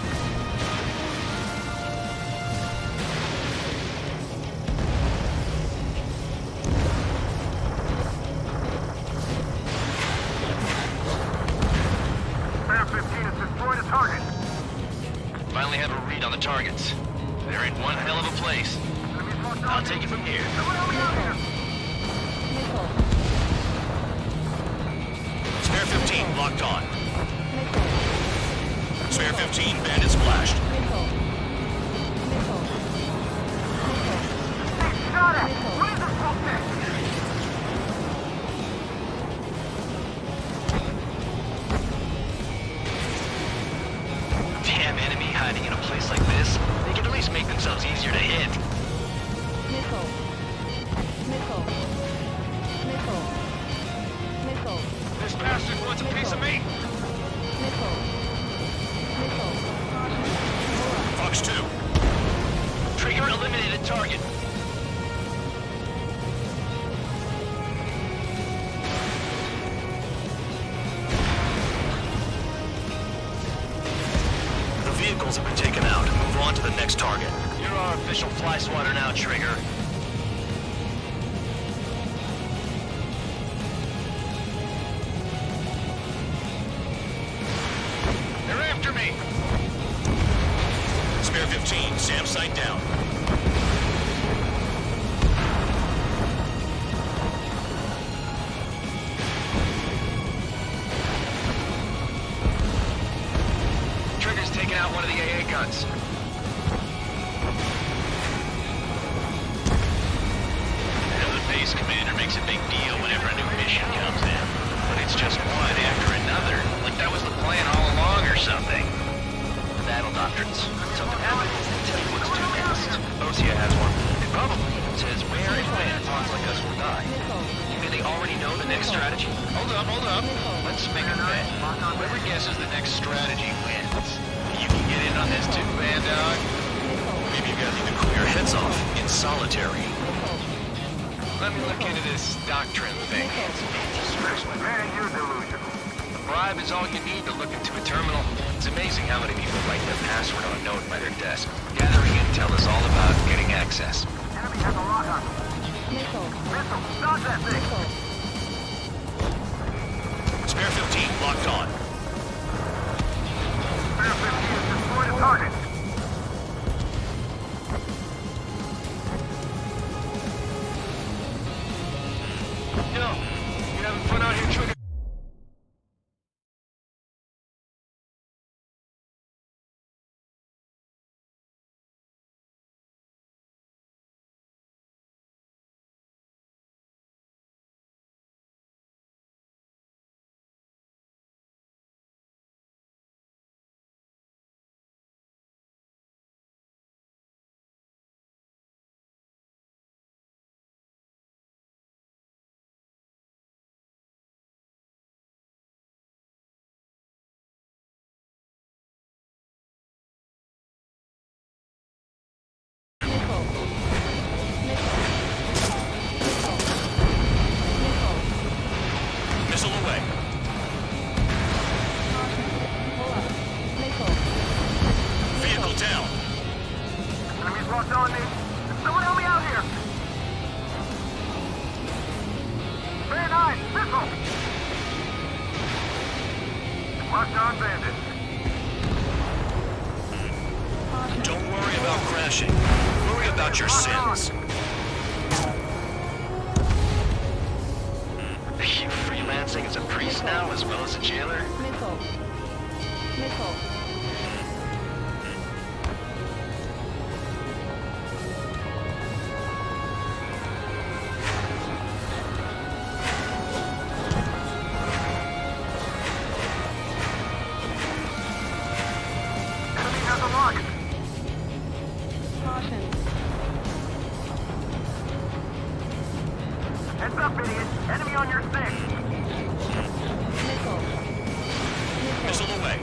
Spare 15 has destroyed a target. Finally have a read on the targets. They're in one hell of a place. I'll take it from here. Nickel. Spare 15 locked on. Nickel. Spare 15 bandit splashed. Nickel. Nickel. Nickel. Got it! Nickel. What is this bullshit? Damn enemy hiding in a place like this. They could at least make themselves easier to hit. Nickel. Nickel. Nickel. Nickel. This bastard wants a piece of me. Nickel. Nickel. Fox 2. Trigger eliminated target. The vehicles have been taken out. Move on to the next target. You're our official fly swatter now, Trigger. They're after me. Spare 15, SAM site down. Trigger's taking out one of the AA guns. I know the base commander makes a big deal whenever a new mission comes in, but it's just one after another, like that was the plan all along or something. Battle doctrines. Something happens, they tell you what to do next. Osea has one. It probably says where and when pawns like us will die. Nickel. You mean they already know the next strategy? Hold up, hold up. Let's make a bet. Whoever guesses the next strategy wins. You can get in on this too, Van Dog. Maybe you guys need to cool your heads off in solitary. Let me look into this doctrine thing. Man, you're delusional. A bribe is all you need to look into a terminal. It's amazing how many people write their password on a note by their desk. Gathering intel is all about getting access. Enemy has a lock on them. Nickel. Missile, dodge that thing. Nickel. Spare 15 locked on. Spare 15 has destroyed a target. Yo, you having fun out here, Trigger? on me. Someone help me out here. Bear 9, missile. Locked on bandit. Don't worry about crashing. Worry about your sins. Are you freelancing as a priest now as well as a jailer? Missile. Missile. Enemy has a lock. Caution. Heads up, idiot. Enemy on your 6. Missile. Missile away.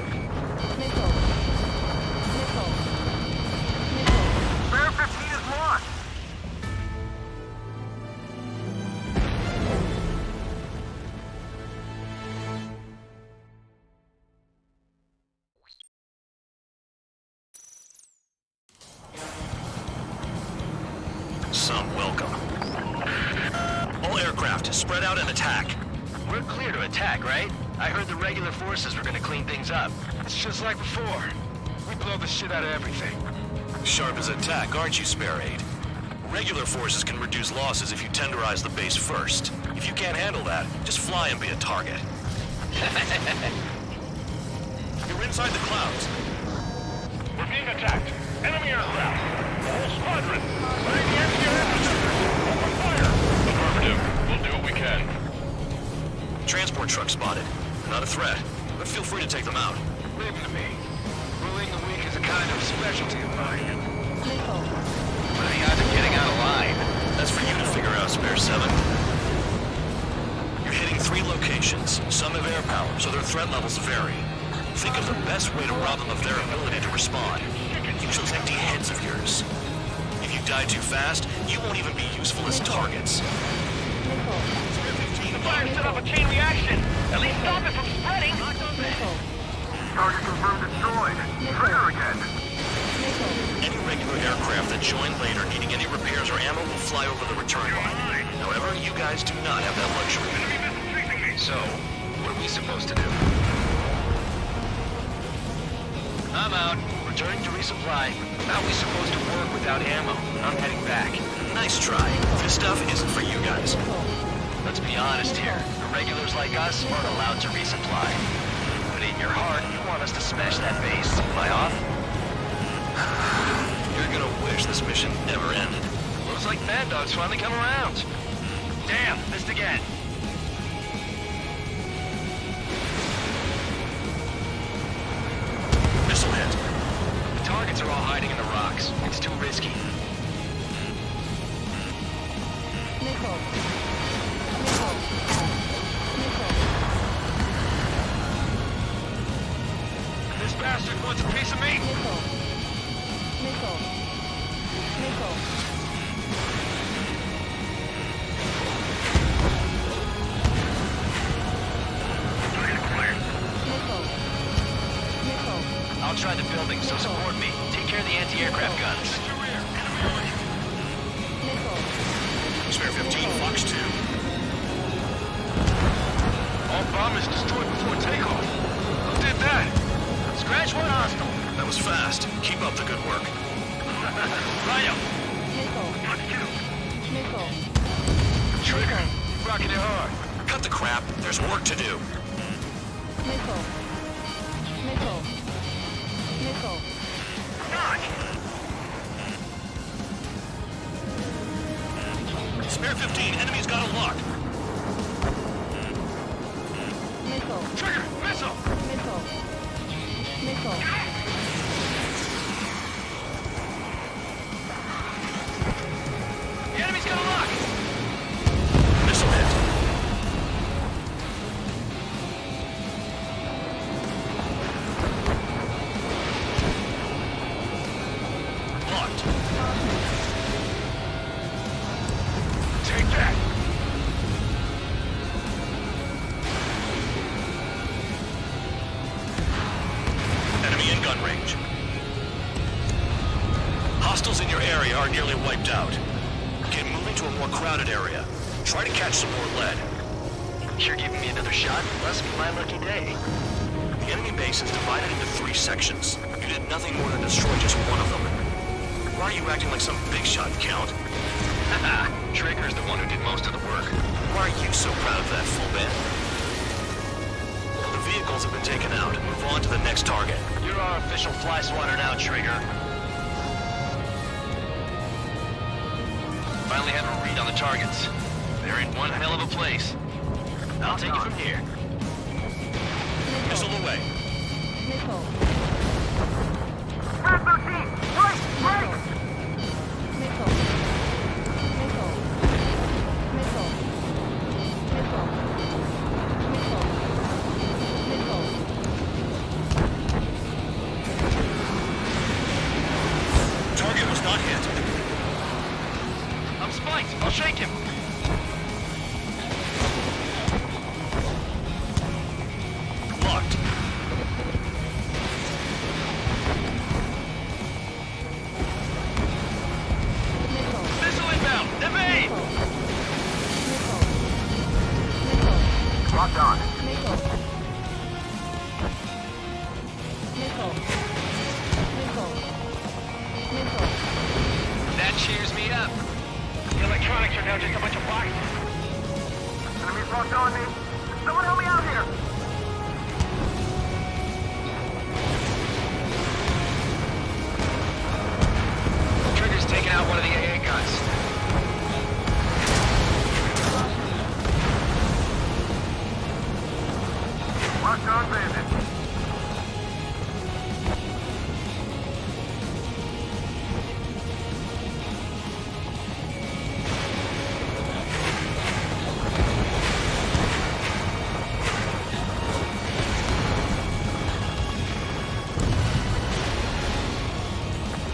Missile. Missile. Missile. Bear 15 is lost. Some welcome. All aircraft, spread out and attack. We're clear to attack, right? I heard the regular forces were gonna clean things up. It's just like before. We blow the shit out of everything. Sharp as attack, aren't you, Spare Aid? Regular forces can reduce losses if you tenderize the base first. If you can't handle that, just fly and be a target. You're inside the clouds. We're being attacked. Enemy aircraft. The whole squadron. Ready the anti-aircraft. Open fire. Affirmative. We'll do what we can. Transport truck spotted. They're not a threat, but feel free to take them out. Leave them to me. Ruling the weak is a kind of specialty of mine. Missile. What are the odds of getting out alive? That's for you to figure out, Spare 7. You're hitting 3 locations. Some have air power, so their threat levels vary. Think of the best way to rob them of their ability to respond. Use those empty heads of yours. If you die too fast, you won't even be useful as targets. Missile. Fire set up a chain reaction. At least stop it from spreading. Missile. Target confirmed destroyed. Trigger again. Missile. Any regular aircraft that join later needing any repairs or ammo will fly over the return line. However, you guys do not have that luxury. So, what are we supposed to do? I'm out. Returning to resupply. How are we supposed to work without ammo? I'm heading back. Nice try. This stuff isn't for you guys. Let's be honest here. Irregulars like us aren't allowed to resupply. But in your heart, you want us to smash that base. Am I off? You're gonna wish this mission never ended. Looks like Mad Dog's finally come around. Damn, missed again. Missile hit. The targets are all hiding in the rocks. It's too risky. Missile. Missile. Missile. This bastard wants a piece of me. Missile. Missile. Missile. Missile. Missile. I'll try the building, so support me. Take care of the anti-aircraft guns. Missile. Spare 15, Fox 2. All bombers destroyed before takeoff. Who did that? Scratch one hostile. That was fast. Keep up the good work. Rhino. Missile. Missile. Trigger. Rocking it hard. Cut the crap. There's work to do. Missile. Missile. Missile. Spare 15, enemy's got a lock. Missile. Trigger! Missile! Missile. Missile. The enemy's got a lock. Missile hit. Locked. Take that! Enemy in gun range. Hostiles in your area are nearly wiped out. Get moving to a more crowded area. Try to catch some more lead. You're giving me another shot? Must be my lucky day. The enemy base is divided into 3 sections. You did nothing more than destroy just one of them. Why are you acting like some big shot, Count? Haha, Trigger's the one who did most of the work. Why are you so proud of that, full band? The vehicles have been taken out. Move on to the next target. You're our official fly swatter now, Trigger. Finally have a read on the targets. They're in one hell of a place. I'll take it from here. Missile away. Missile. Red 13! Right! Right! Missile. Missile. Missile. Missile. Missile. Missile. Target was not hit. I'm spiked. I'll shake him. Locked. Missile inbound. Evade! Missile. Missile. Locked on. Missile. Missile. Missile. Missile. That cheers me up. The electronics are now just a bunch of rocks. Enemies locked on me. Someone help me out here! Trigger's taking out one of the AA guns. Locked on bandit.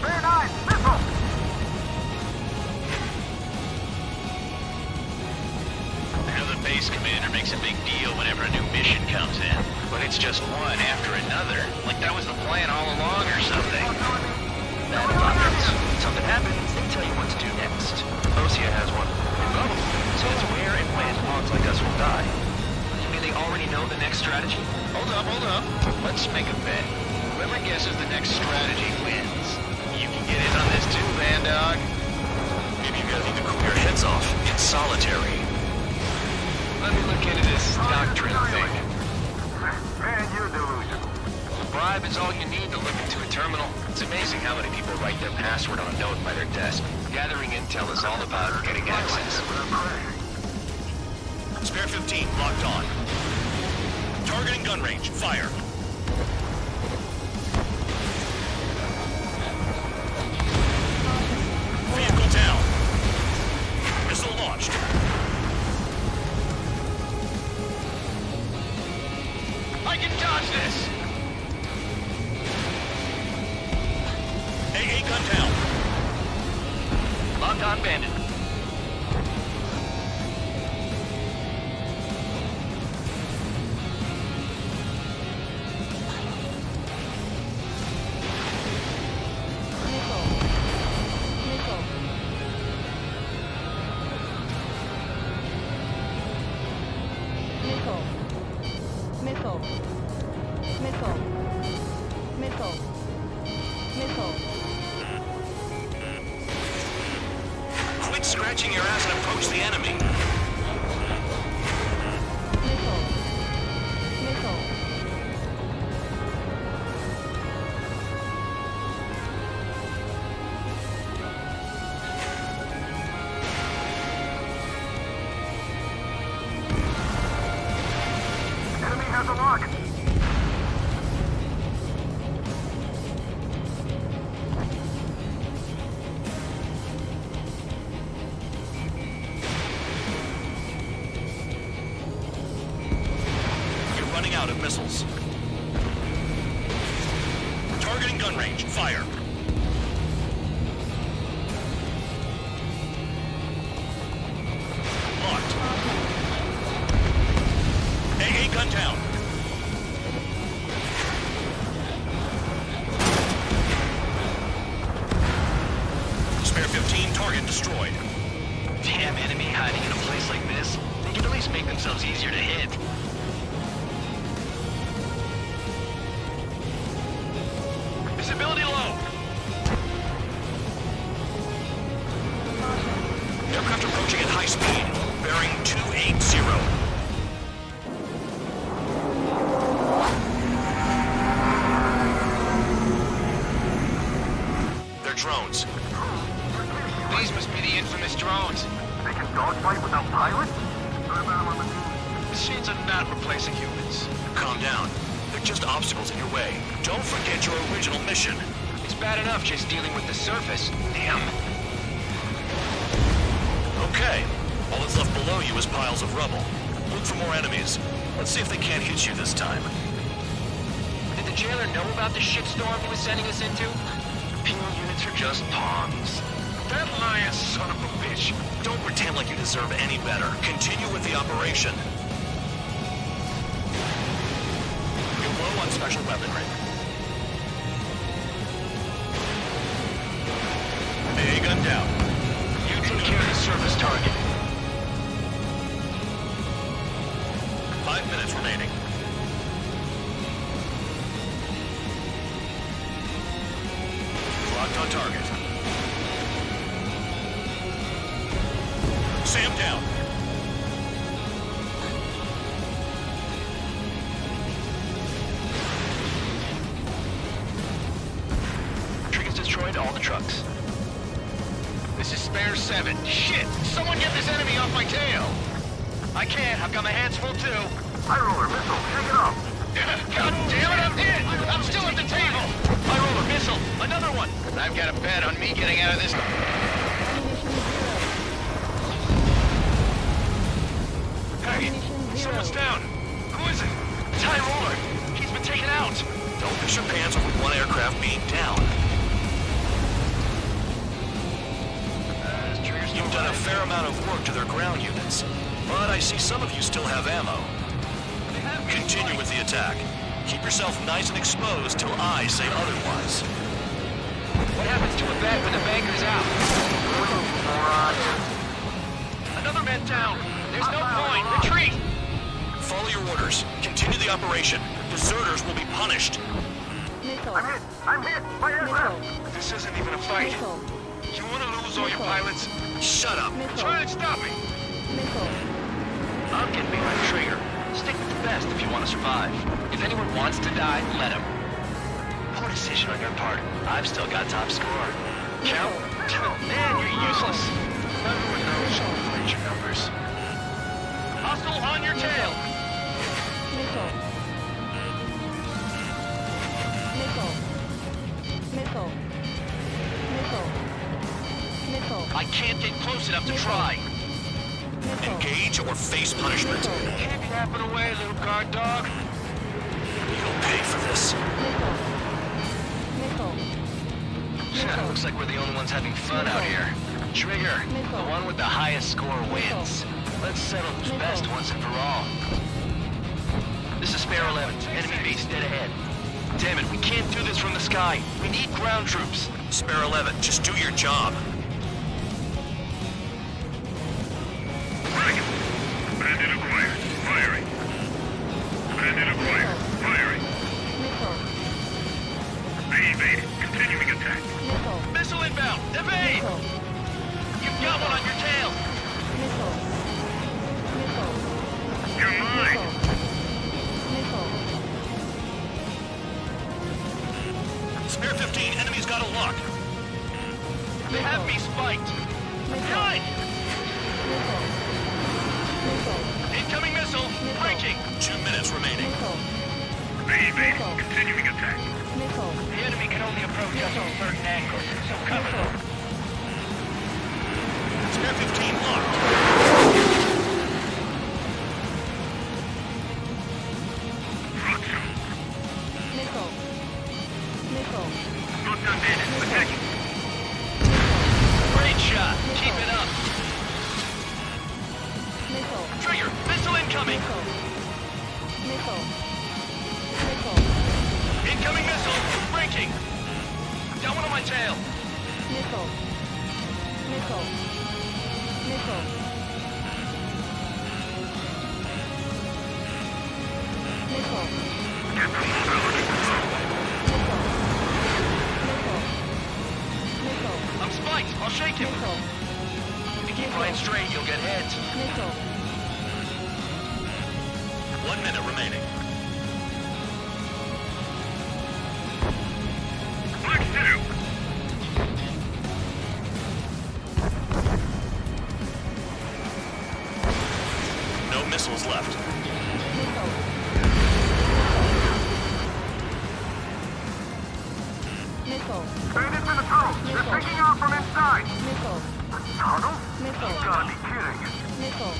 Bear 9, missile! I know the base commander makes a big deal whenever a new mission comes in, but it's just one after another. Like that was the plan all along or something. That happens. Something happens, they tell you what to do next. Osea has one. Oh, says where and when pawns like us will die. You mean they already know the next strategy? Hold up. Let's make a bet. Whoever guesses the next strategy wins. You can get in on this too, Van Dog. Maybe you guys need to cool your heads off. It's solitary. Let me look into this doctrine thing. Man, you're delusional. A bribe is all you need to look into a terminal. It's amazing how many people write their password on a note by their desk. Gathering intel is all about getting access. Spare 15, locked on. Targeting gun range. Fire. Vehicle down. Missile launched. I can dodge this! AA gun down. Locked on bandit. Missile. Missile. Missile. Missile. Missile. Missile. Missile. Quit scratching your ass and approach the enemy. Missile. Missile. Enemy has a lock. You're running out of missiles. Targeting gun range. Fire. Locked. AA gun down. Target destroyed. Damn enemy hiding in a place like this. They can at least make themselves easier to hit. Visibility low. Aircraft approaching at high speed. Bearing 280. They're drones. These must be the infamous drones. They can dogfight without pilots? Machines are not replacing humans. Calm down. They're just obstacles in your way. Don't forget your original mission. It's bad enough just dealing with the surface. Damn. Okay. All that's left below you is piles of rubble. Look for more enemies. Let's see if they can't hit you this time. Did the jailer know about the shitstorm he was sending us into? Penal units are just pawns. That lying son of a bitch. Don't pretend like you deserve any better. Continue with the operation. You're low on special weaponry. A gun down. You take care of the surface target. 5 minutes remaining. Locked on target. Sam down. Triggers destroyed all the trucks. This is Spare 7. Shit! Someone get this enemy off my tail! I can't. I've got my hands full too. High roller missile, take it off. God damn it, I'm hit! I'm still at the table! High roller missile, another one! I've got a bet on me getting out of this. Hey, someone's down. Who is it? It's High roller. He's been taken out. Don't piss your pants over one aircraft being down. You've done a fair amount of work to their ground units, but I see some of you still have ammo. Continue with the attack. Keep yourself nice and exposed till I say otherwise. What happens to a bet when the banker's out? Another man down. There's no point. Retreat! Follow your orders. Continue the operation. Deserters will be punished. Missile. I'm hit! My aircraft! Missile. This isn't even a fight. Missile. You want to lose all your pilots? Shut up. Try and stop me. Missile. I'm getting behind the trigger. Stick with the best if you want to survive. If anyone wants to die, let him. Poor decision on your part. I've still got top score. Count? Man, you're useless. Everyone knows you played your numbers. Hostile on your tail! Missile. Missile. Missile. Missile. Missile. I can't get close enough to try. Missile. Engage or face punishment. Keep yapping away, little guard dog. You'll pay for this. Missile. Missile. Looks like we're the only ones having fun out here. Trigger, the one with the highest score wins. Let's settle who's best once and for all. This is Spare 11. Enemy base dead ahead. Damn it, we can't do this from the sky. We need ground troops. Spare 11, just do your job. Bandit acquired. Firing. Bandit acquired. Firing. Missile. They evaded. Continuing attack. Missile. Missile inbound! Evade! Missile. You've got one on your tail! Missile. Missile. You're mine! Missile. Spare 15, enemy's got a lock. They have me spiked! Missile. Nine! Missile. Missile. Incoming missile! Breaking! 2 minutes remaining. Missile. They evaded. Missile. Continuing attack. Missile. The enemy can only approach us from certain angles, so cover them. Spare 15 locked. Missile. Missile. Hostile bandits attacking. Great shot! Keep it up! Missile. Trigger! Missile incoming! Missile. Missile. Missile. Incoming missile! Breaking! Got one on my tail! Missile. Nickel. Nickel. Nickel. Nickel. I'm spiked. I'll shake him. Nickel. If you keep flying straight, you'll get heads. Nickel. 1 minute remaining. No missiles left. Nickel. Nickel. Bandits in the tunnel. They're taking off from inside. Nickel. Tunnel? Nickel. You gotta be kidding. Nickel.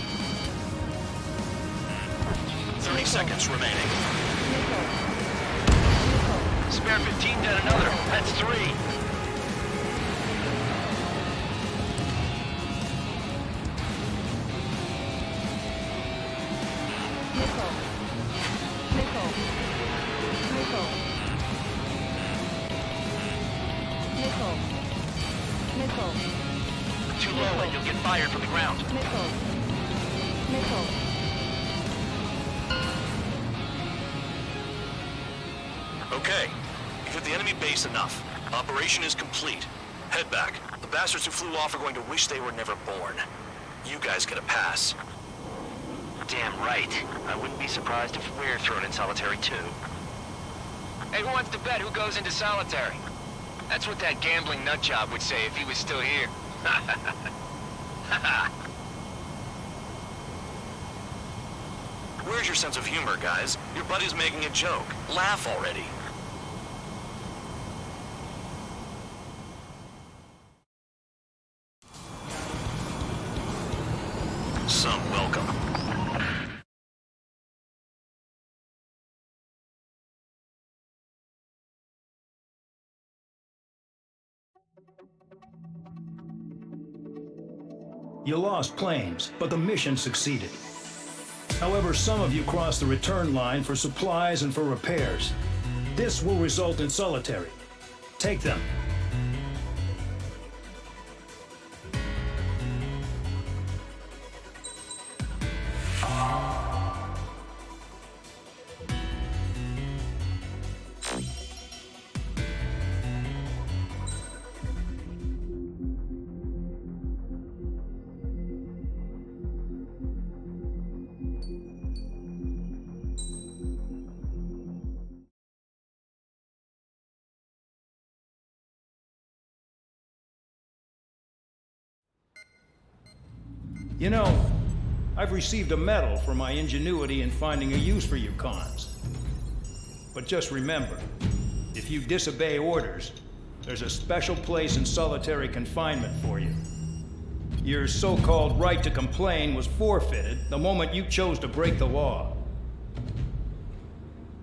30 seconds remaining. Nickel. Spare 15 down another. That's 3. Nickel. Nickel. Nickel. Nickel. Nickel. Too low and you'll get fired from the ground. Nickel. Nickel. Okay. You've hit the enemy base enough. Operation is complete. Head back. The bastards who flew off are going to wish they were never born. You guys get a pass. Damn right. I wouldn't be surprised if we're thrown in solitary too. Hey, who wants to bet who goes into solitary? That's what that gambling nutjob would say if he was still here. Where's your sense of humor, guys? Your buddy's making a joke. Laugh already. Some welcome. You lost planes, but the mission succeeded. However, some of you crossed the return line for supplies and for repairs. This will result in solitary. Take them. You know, I've received a medal for my ingenuity in finding a use for you cons. But just remember, if you disobey orders, there's a special place in solitary confinement for you. Your so-called right to complain was forfeited the moment you chose to break the law.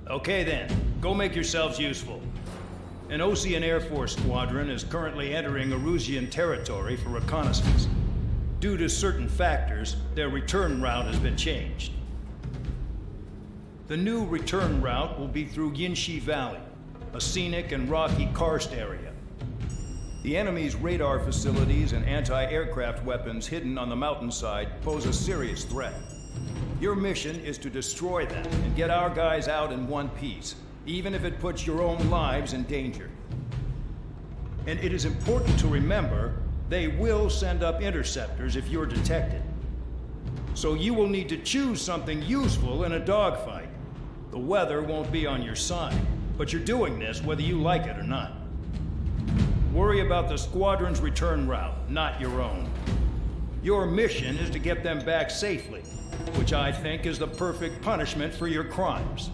Okay then, go make yourselves useful. An Ocean Air Force squadron is currently entering Erusian territory for reconnaissance. Due to certain factors, their return route has been changed. The new return route will be through Yinshi Valley, a scenic and rocky karst area. The enemy's radar facilities and anti-aircraft weapons hidden on the mountainside pose a serious threat. Your mission is to destroy them and get our guys out in one piece, even if it puts your own lives in danger. And it is important to remember, they will send up interceptors if you're detected. So you will need to choose something useful in a dogfight. The weather won't be on your side, but you're doing this whether you like it or not. Worry about the squadron's return route, not your own. Your mission is to get them back safely, which I think is the perfect punishment for your crimes.